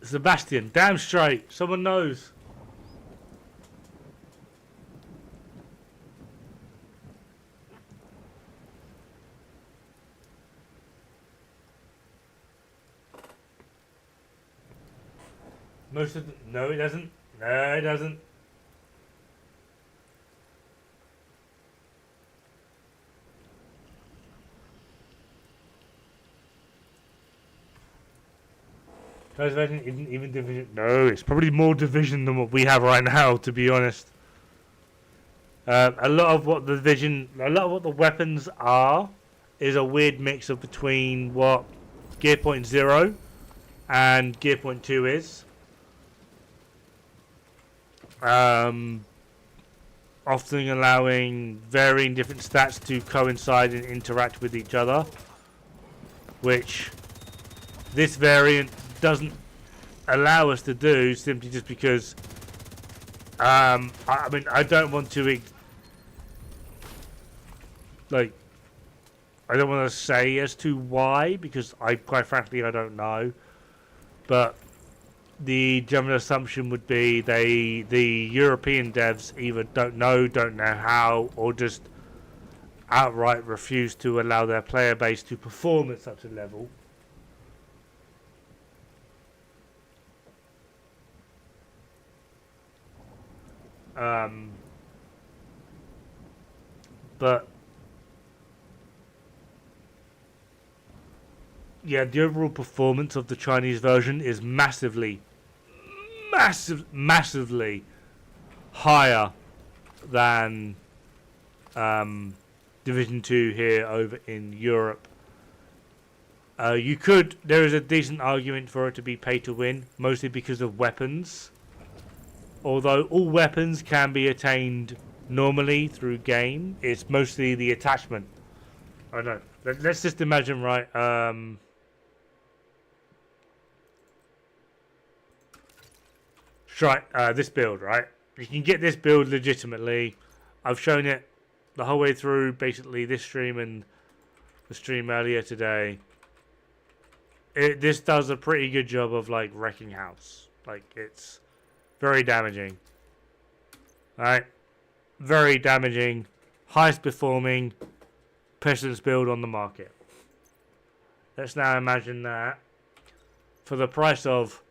Sebastian, damn straight. Someone knows. Most of the, no, it doesn't. No, it doesn't. Division isn't even division. No, it's probably more division than what we have right now, to be honest. A lot of what the weapons are, is a weird mix of between what Gear Point 0 and Gear Point 2 is. Often allowing varying different stats to coincide and interact with each other, which this variant doesn't allow us to do, simply just because I mean, I don't want to I don't want to say as to why, because quite frankly I don't know, but the general assumption would be the European devs either don't know how, or just outright refuse to allow their player base to perform at such a level. But yeah, the overall performance of the Chinese version is massively higher than Division 2 here over in Europe. There is a decent argument for it to be pay to win, mostly because of weapons. Although all weapons can be attained normally through game, it's mostly the attachment. I don't know. Let's just imagine, right? try this build, right? You can get this build legitimately. I've shown it the whole way through, basically this stream and the stream earlier today. This does a pretty good job of like wrecking house. Like it's very damaging. Alright, very damaging, highest performing Pestilence build on the market. Let's now imagine that for the price of,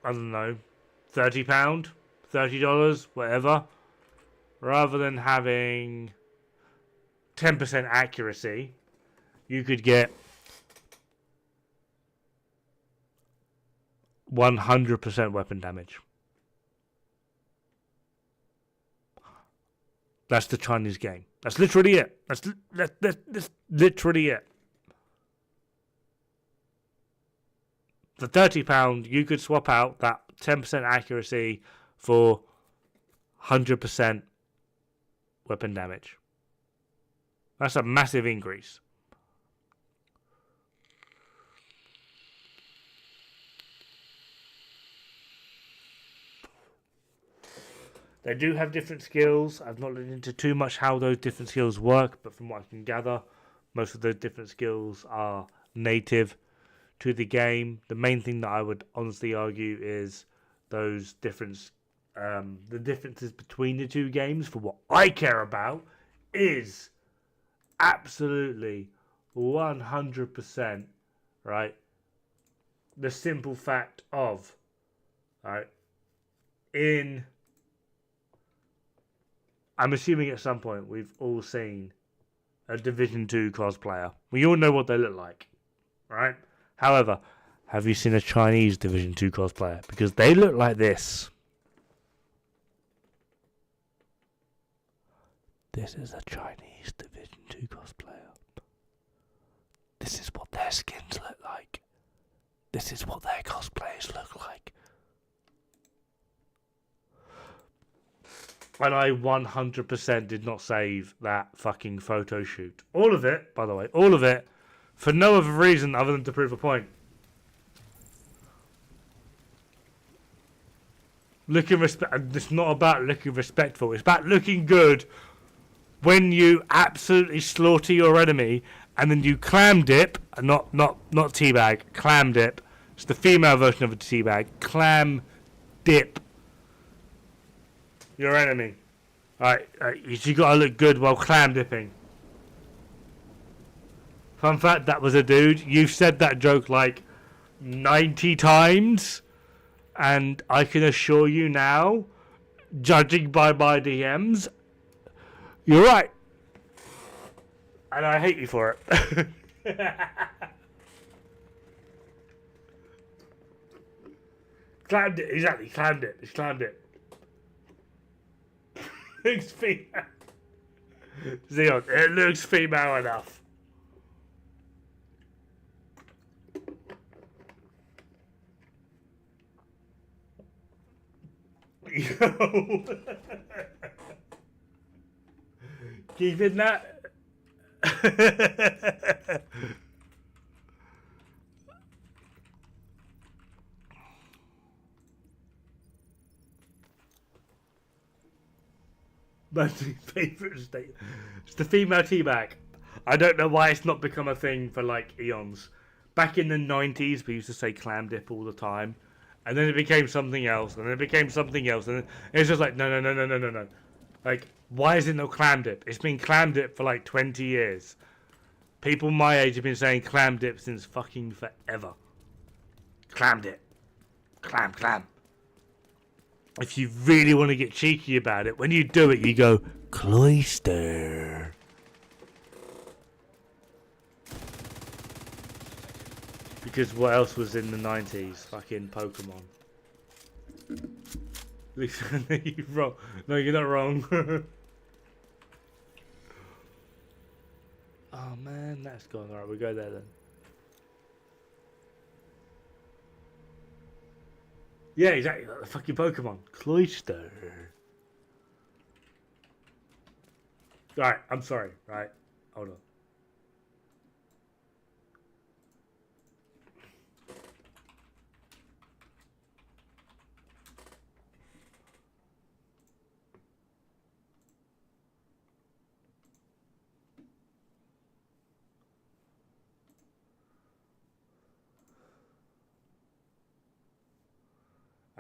I don't know, £30, $30, whatever, rather than having 10% accuracy, you could get 100% weapon damage. That's the Chinese game. That's literally it. That's literally it. For £30, you could swap out that 10% accuracy for 100% weapon damage. That's a massive increase. They do have different skills. I've not looked into too much how those different skills work, but from what I can gather, most of those different skills are native to the game. The main thing that I would honestly argue is those difference, the differences between the two games. For what I care about is absolutely 100%, right? The simple fact of, right, I'm assuming at some point we've all seen a Division 2 cosplayer. We all know what they look like, right? However, have you seen a Chinese Division 2 cosplayer? Because they look like this. This is a Chinese Division 2 cosplayer. This is what their skins look like. This is what their cosplayers look like. And I 100% did not save that fucking photo shoot. All of it, by the way, all of it, for no other reason other than to prove a point. It's not about looking respectful. It's about looking good when you absolutely slaughter your enemy and then you clam dip, not teabag, clam dip. It's the female version of a teabag. Clam dip your enemy. Alright, you gotta look good while clam dipping. Fun fact, that was a dude. You've said that joke like 90 times, and I can assure you now, judging by my DMs, you're right. And I hate you for it. Clammed it, exactly, clammed it. It's clammed it. Looks female. Xeon, it looks female enough. Yo. Keeping that. My favourite state. It's the female teabag. I don't know why it's not become a thing for like eons. Back in the 90s, we used to say clam dip all the time. And then it became something else. And then it became something else. And it's just like, no. Like, why is it no clam dip? It's been clam dip for like 20 years. People my age have been saying clam dip since fucking forever. Clam dip. Clam. If you really want to get cheeky about it, when you do it, you go, cloister. Because what else was in the 90s? Fucking Pokemon. You're wrong. No, you're not wrong. Oh man, that's gone. Alright, we'll go there then. Yeah, exactly. Like the fucking Pokemon. Cloister. Alright, I'm sorry. Right. Hold on.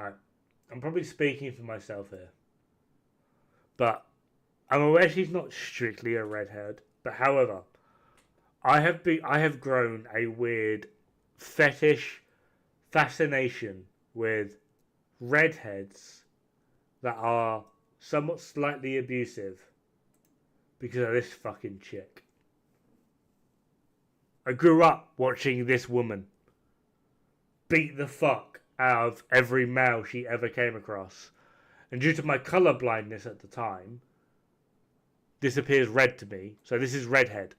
I'm probably speaking for myself here, but I'm aware she's not strictly a redhead. But however, I have grown a weird fetish fascination with redheads that are somewhat slightly abusive because of this fucking chick. I grew up watching this woman beat the fuck out of every male she ever came across. And due to my colour blindness at the time, this appears red to me. So this is redhead.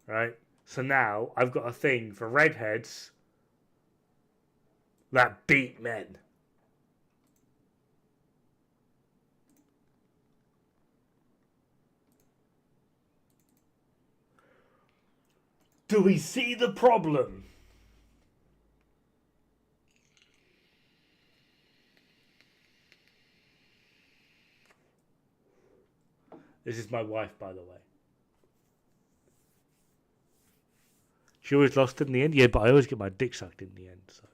Right? So now I've got a thing for redheads that beat men. Do we see the problem? This is my wife, by the way. She always lost in the end. Yeah, but I always get my dick sucked in the end, so.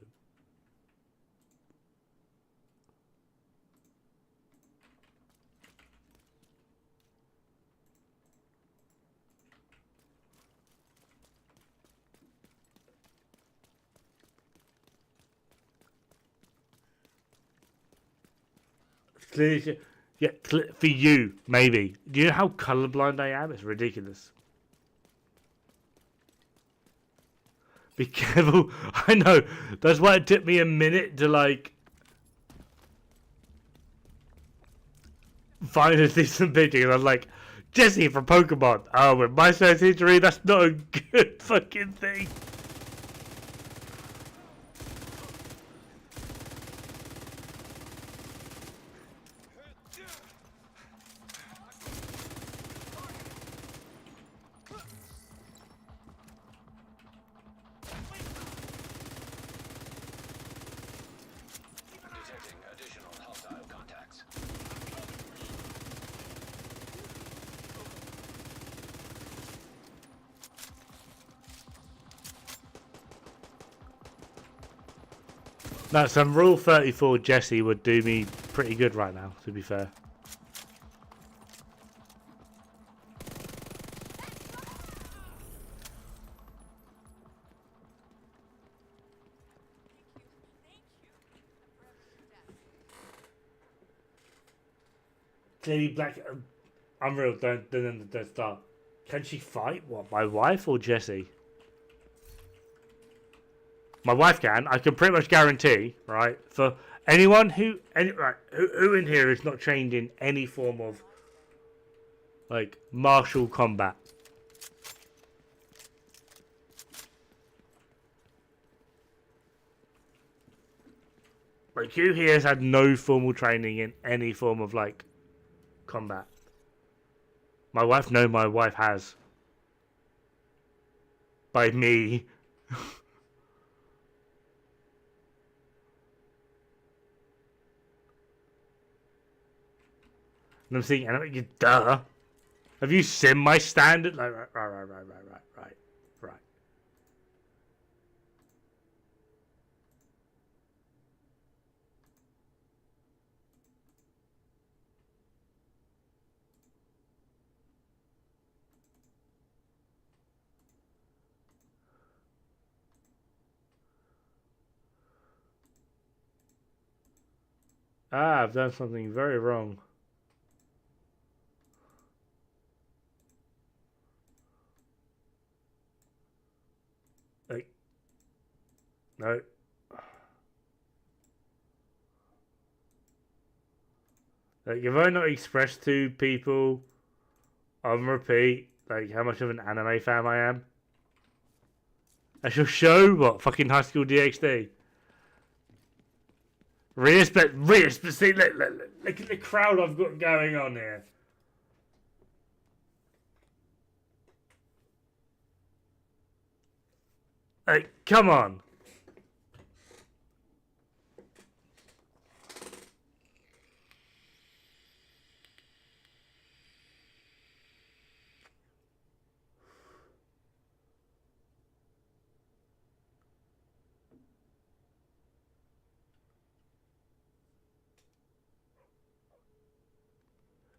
Clearly, yeah, for you, maybe. Do you know how colourblind I am? It's ridiculous. Be careful. I know. That's why it took me a minute to, like, find a decent picture. I was like, Jesse from Pokemon. Oh, with my sense injury, that's not a good fucking thing. Detecting additional hostile contacts. No, some Rule 34 Jesse would do me pretty good right now, to be fair. Clearly black. Unreal, don't start. Can she fight? What, my wife or Jesse? My wife can. I can pretty much guarantee, right? For anyone who in here is not trained in any form of like martial combat. Like who here has had no formal training in any form of like combat? My wife, no, my wife has. By me. And I'm thinking, duh. Have you seen my standard? Like, right. Ah, I've done something very wrong. Like, no. Like, if I not expressed to people on repeat, like, how much of an anime fan I am, I shall show what fucking High School DxD. See, look at the crowd I've got going on here. Like, come on.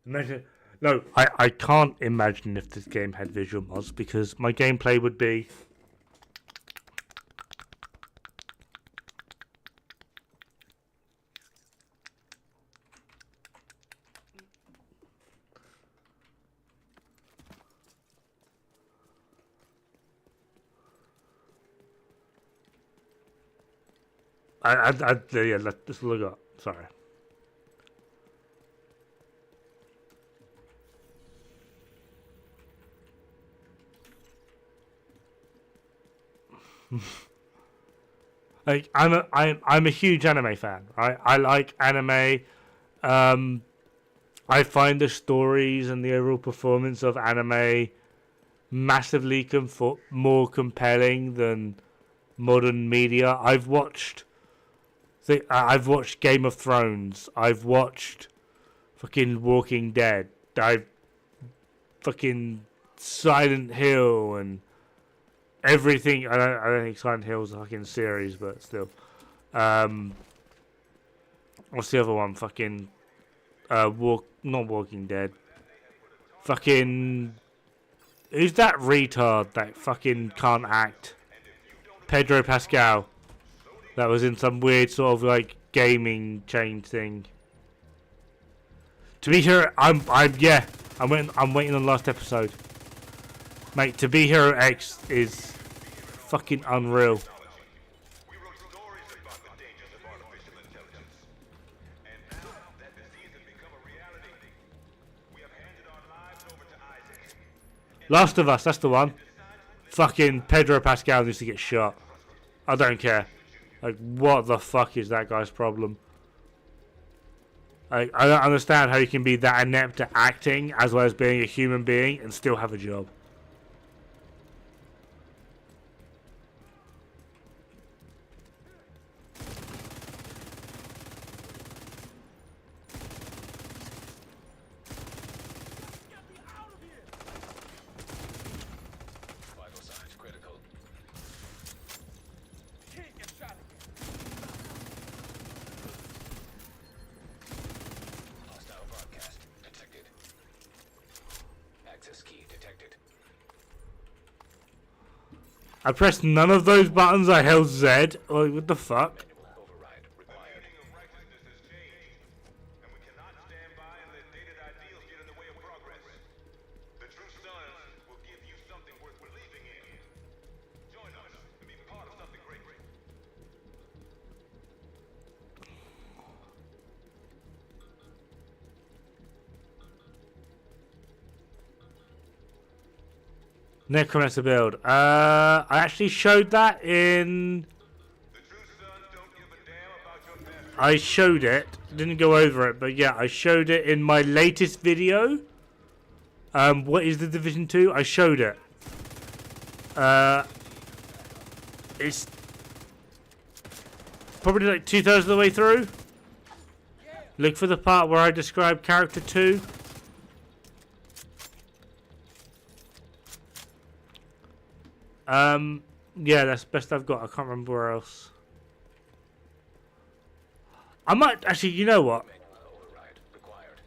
Imagine. No, I can't imagine if this game had visual mods because my gameplay would be. Yeah, let's look up. Sorry. Like I'm a huge anime fan, right? I like anime. I find the stories and the overall performance of anime massively more compelling than modern media. I've watched Game of Thrones. I've watched fucking Walking Dead. I've fucking Silent Hill and everything. I don't think Silent Hill's a fucking series, but still. What's the other one? Fucking not Walking Dead. Fucking who's that retard that fucking can't act? Pedro Pascal. That was in some weird sort of like gaming chain thing. To be here, I'm waiting on the last episode. Mate, To Be Hero X is fucking unreal. Last of Us, that's the one. Fucking Pedro Pascal needs to get shot. I don't care. Like, what the fuck is that guy's problem? I don't understand how you can be that inept at acting as well as being a human being and still have a job. Vital signs critical. Hostile broadcast detected. Access key detected. I pressed none of those buttons. I held Z. Like, what the fuck? Manual override required. Necromancer build. I actually showed that in. I showed it. Didn't go over it, but yeah, I showed it in my latest video. What is the Division 2? I showed it. It's probably like 2/3 of the way through. Look for the part where I describe Character 2. Yeah, that's best I've got. I can't remember where else. I might actually. You know what? Manual override required.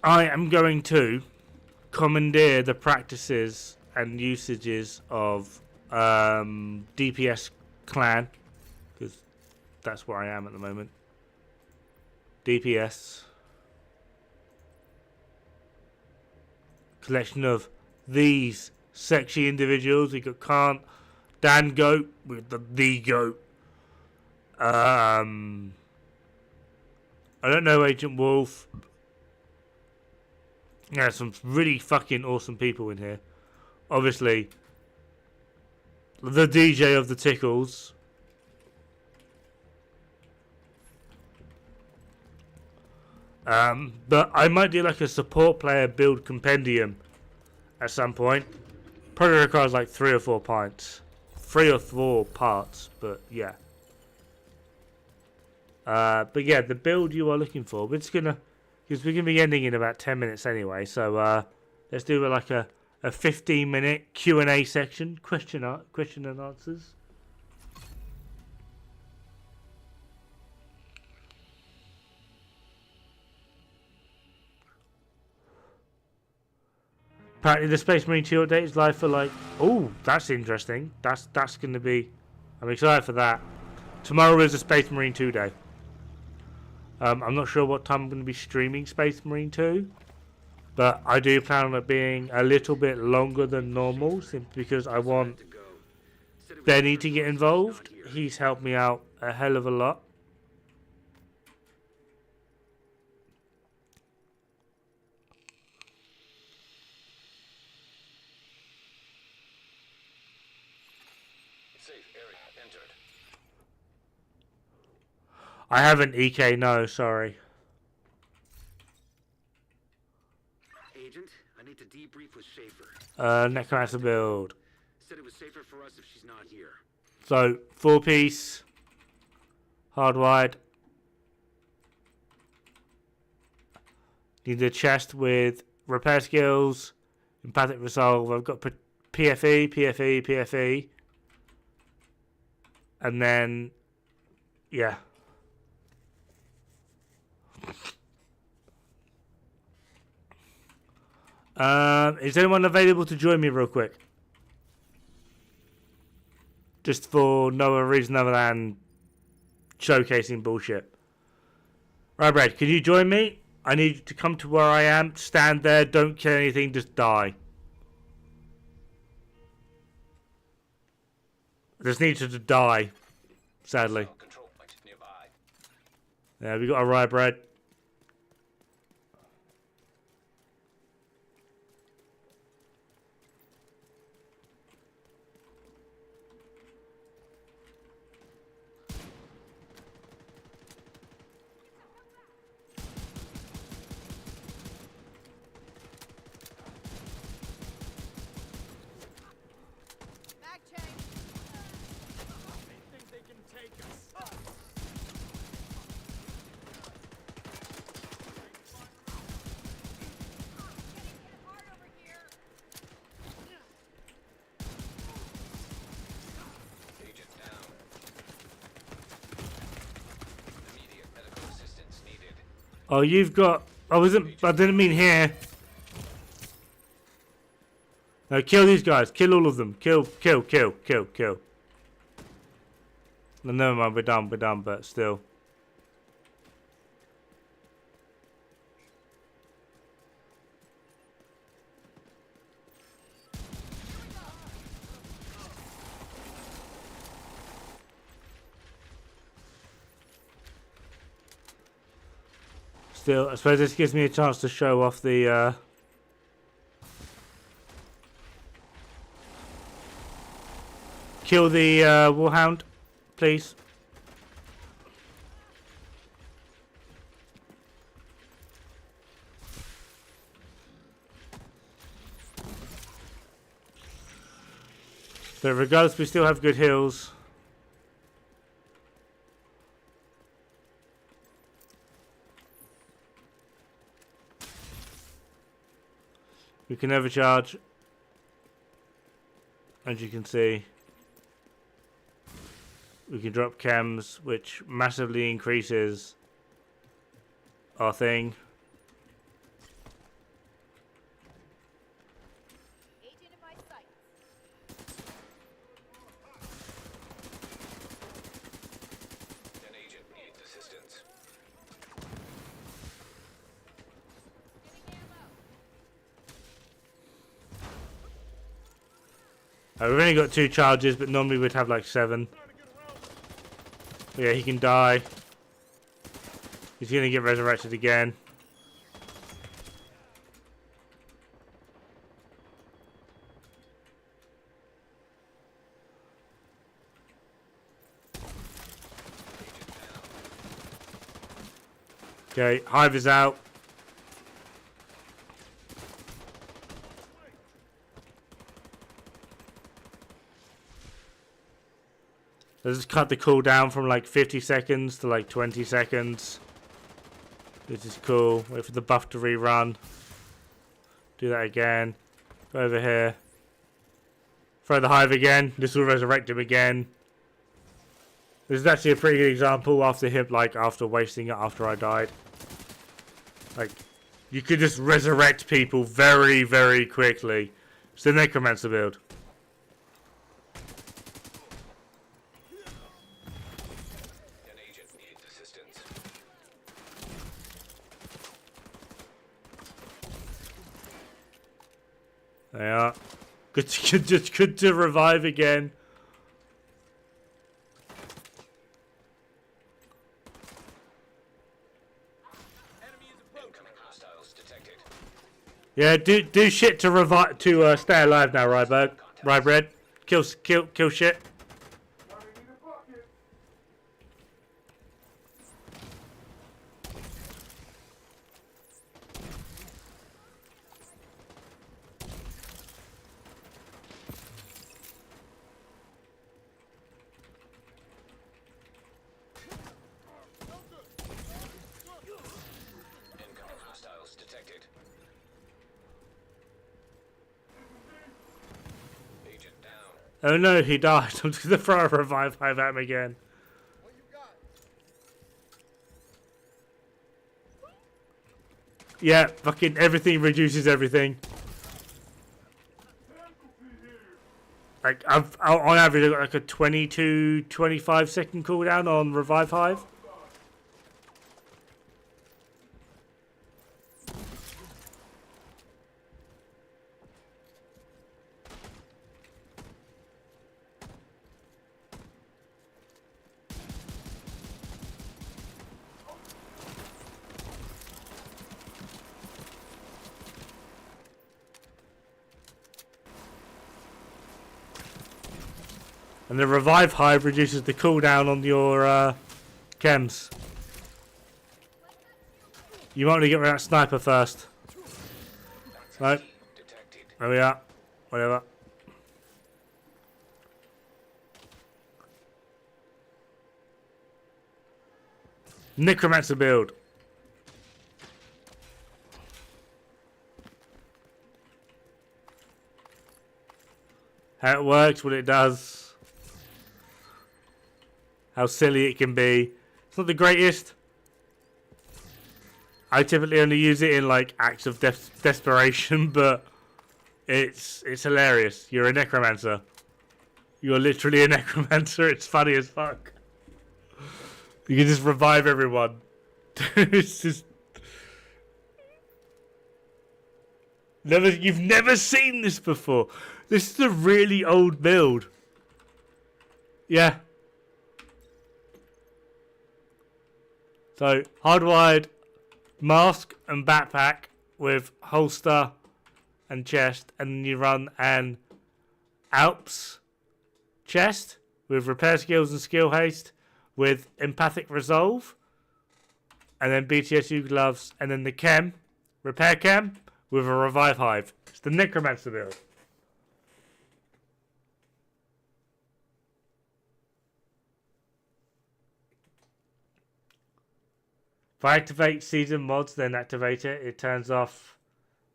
I am going to commandeer the practices and usages of DPS clan because that's where I am at the moment. DPS. Collection of these sexy individuals. We got Kant, Dan Goat with the Goat. I don't know Agent Wolf. Yeah, some really fucking awesome people in here. Obviously, the DJ of the Tickles. But I might do like a support player build compendium at some point. Probably requires like 3 or 4 pints. 3 or 4 parts, but yeah. But yeah, the build you are looking for. We're just gonna, because we're gonna be ending in about 10 minutes anyway. So let's do like a 15-minute Q&A section, question and answers. Apparently the Space Marine 2 update is live for like... Oh, that's interesting. That's going to be... I'm excited for that. Tomorrow is a Space Marine 2 day. I'm not sure what time I'm going to be streaming Space Marine 2. But I do plan on it being a little bit longer than normal, simply because I want Benny to get involved. He's helped me out a hell of a lot. Safe area entered. I haven't EK, no, sorry. Agent, I need to debrief with Schaefer. Necromancer build. Said it was safer for us if she's not here. So, 4-piece. Hardwired. Need a chest with repair skills. Empathic resolve. I've got PFE, PFE, PFE. And then, yeah. Is anyone available to join me real quick? Just for no other reason other than showcasing bullshit. Right, Brad, can you join me? I need you to come to where I am. Stand there, don't kill anything, just die. I just need you to die. Sadly. Control point nearby. Yeah, we got a rye bread. Agent down. Immediate medical assistance needed. Oh, you've got... I didn't mean here. No, kill these guys. Kill all of them. Kill. No, never mind, we're done, but still. Still, I suppose this gives me a chance to show off the, kill the, Warhound, please. But regardless, we still have good heals. We can overcharge, as you can see. We can drop chems, which massively increases our thing. An agent needs assistance. We've only got 2 charges, but normally we'd have like 7. But yeah, he can die. He's gonna get resurrected again. Okay, Hive is out. Let's just cut the cooldown from like 50 seconds to like 20 seconds. This is cool. Wait for the buff to rerun. Do that again. Go over here. Throw the Hive again. This will resurrect him again. This is actually a pretty good example after him, like after wasting it after I died. Like, You could just resurrect people very, very quickly. It's the Necromancer build. An agent needs assistance. They are. Good to revive again. Incoming hostiles detected. Yeah, do shit to revive to stay alive now, Ryberg. Kill shit. Incoming hostiles detected. Agent down. Oh no, he died. I'm just gonna throw a revive hive at him again. Yeah, fucking everything reduces everything. Like on average I've got like a 20 to 25 second cooldown on revive hive. And the revive hive reduces the cooldown on your chems. You might want to get rid of that sniper first. Nope. Detected. There we are. Whatever. Necromancer build. How it works, what it does. How silly it can be. It's not the greatest. I typically only use it in like acts of desperation, but it's hilarious. You're a necromancer. You're literally a necromancer. It's funny as fuck. You can just revive everyone. It's just you've never seen this before. This is a really old build. Yeah. So, hardwired mask and backpack with holster and chest, and then you run an Alps chest with repair skills and skill haste with empathic resolve, and then BTSU gloves, and then the chem, repair chem with a revive hive. It's the necromancer build. If I activate season mods, then activate it, it turns off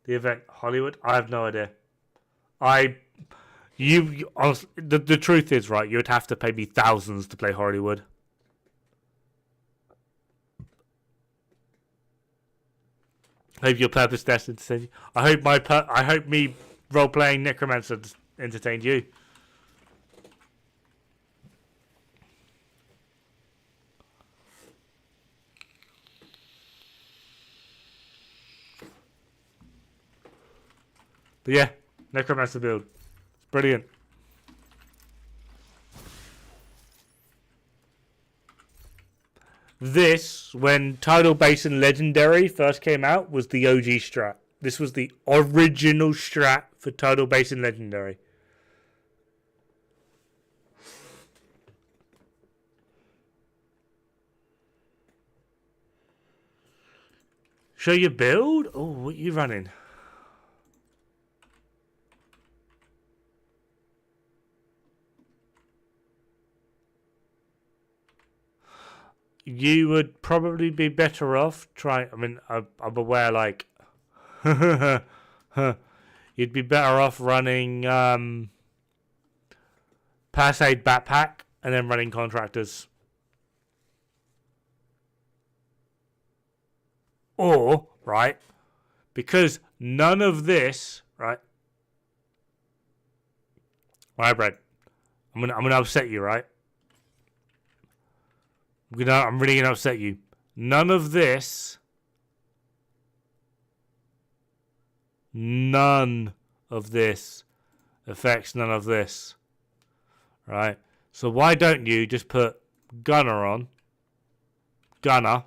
the event Hollywood. I have no idea. Honestly, the truth is, right, you would have to pay me thousands to play Hollywood. I hope your purpose destined to entertain you. I hope me role playing Necromancer entertained you. But yeah, Necromancer build. It's brilliant. This, when Tidal Basin Legendary first came out, was the OG strat. This was the original strat for Tidal Basin Legendary. Show your build? Oh, what are you running? You would probably be better off trying. I mean, I'm aware, like, you'd be better off running Pass Aid Backpack and then running Contractors. Or, right, Because none of this, right? Alright, Brad. I'm gonna upset you, right? I'm really gonna upset you. None of this affects none of this. Right? So why don't you just put Gunner on? Gunner.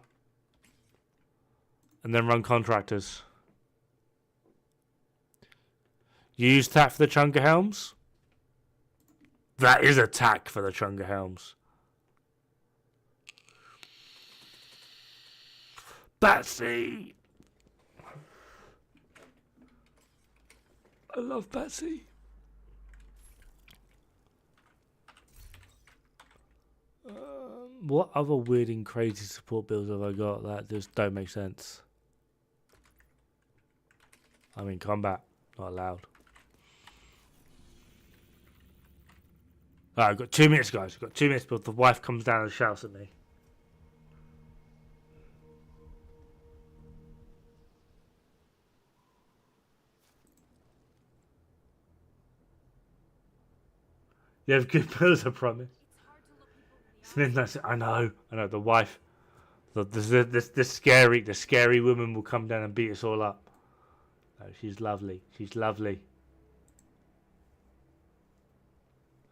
And then run contractors. You use TAC for the Chunker Helms? That is a TAC for the Chunker Helms. Batsy! I love Batsy. What other weird and crazy support builds have I got that just don't make sense? I mean, combat, not allowed. Alright, I've got 2 minutes, guys. I've got 2 minutes before the wife comes down and shouts at me. You have good pills, I promise. It's midnight. I know. The wife, the scary woman will come down and beat us all up. No, she's lovely. She's lovely.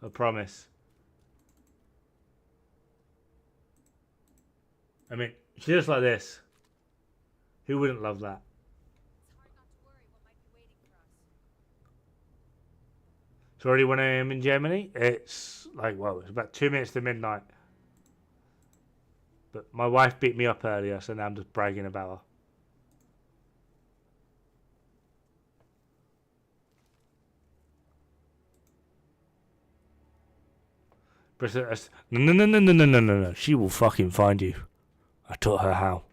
I promise. I mean, she looks like this. Who wouldn't love that? It's already 1 a.m. in Germany. It's like, well, it's about 2 minutes to midnight. But my wife beat me up earlier, so now I'm just bragging about her. No. She will fucking find you. I taught her how.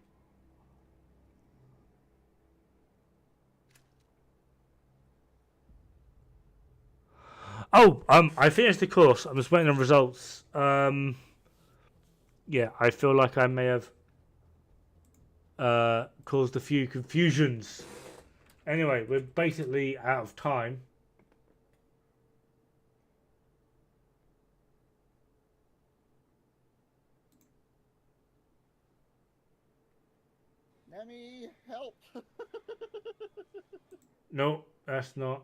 Oh, I finished the course. I'm just waiting on results. Yeah, I feel like I may have caused a few confusions. Anyway, we're basically out of time. Nemi, help! No, that's not.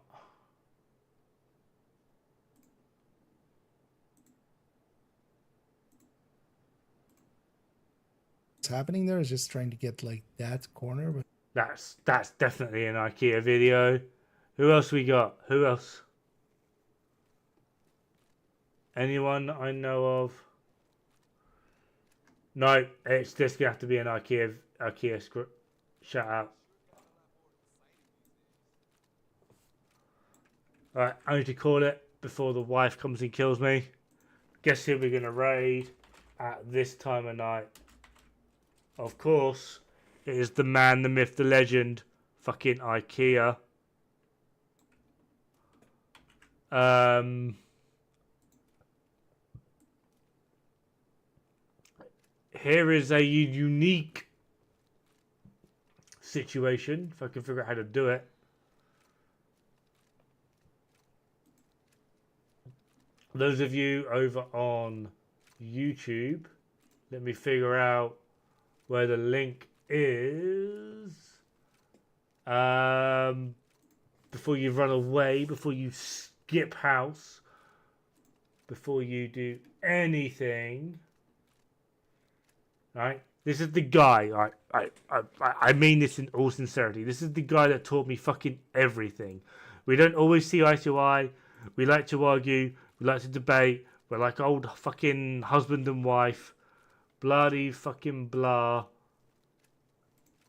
Happening there is just trying to get like that corner, but That's definitely an IKEA video. Who else we got? Who else? Anyone I know of? No, it's just gonna have to be an IKEA script. Shout out. Alright, I need to call it before the wife comes and kills me. Guess who we're gonna raid at this time of night? Of course, it is the man, the myth, the legend, fucking IKEA. Here is a unique situation, if I can figure out how to do it. Those of you over on YouTube, let me figure out where the link is. Before you run away, before you skip house, before you do anything. Right? This is the guy. I mean this in all sincerity. This is the guy that taught me fucking everything. We don't always see eye to eye. We like to argue. We like to debate. We're like old fucking husband and wife. Bloody fucking blah.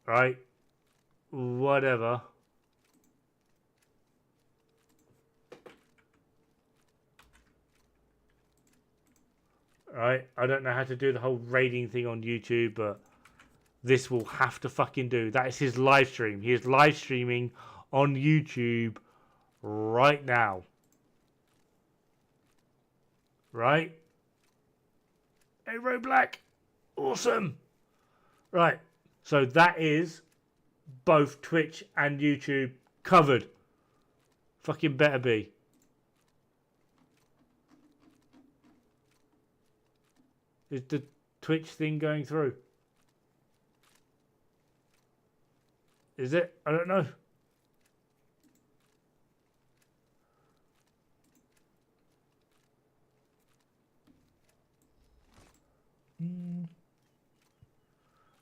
Right? Whatever. Right? I don't know how to do the whole rating thing on YouTube, but this will have to fucking do. That is his live stream. He is live streaming on YouTube right now. Right? Hey, Black. Awesome. Right. So that is both Twitch and YouTube covered. Fucking better be. Is the Twitch thing going through? Is it? I don't know.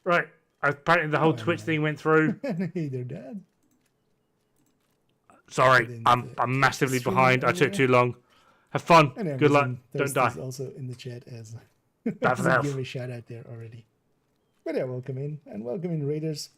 Right. Apparently the whole Twitch thing went through. Hey there, Dad. Sorry, I'm massively behind. I took too long. Have fun. And Good luck. Amazon Don't die. is also in the chat as Bad for health. give a shout out there already. But yeah, welcome in and welcome in, Raiders.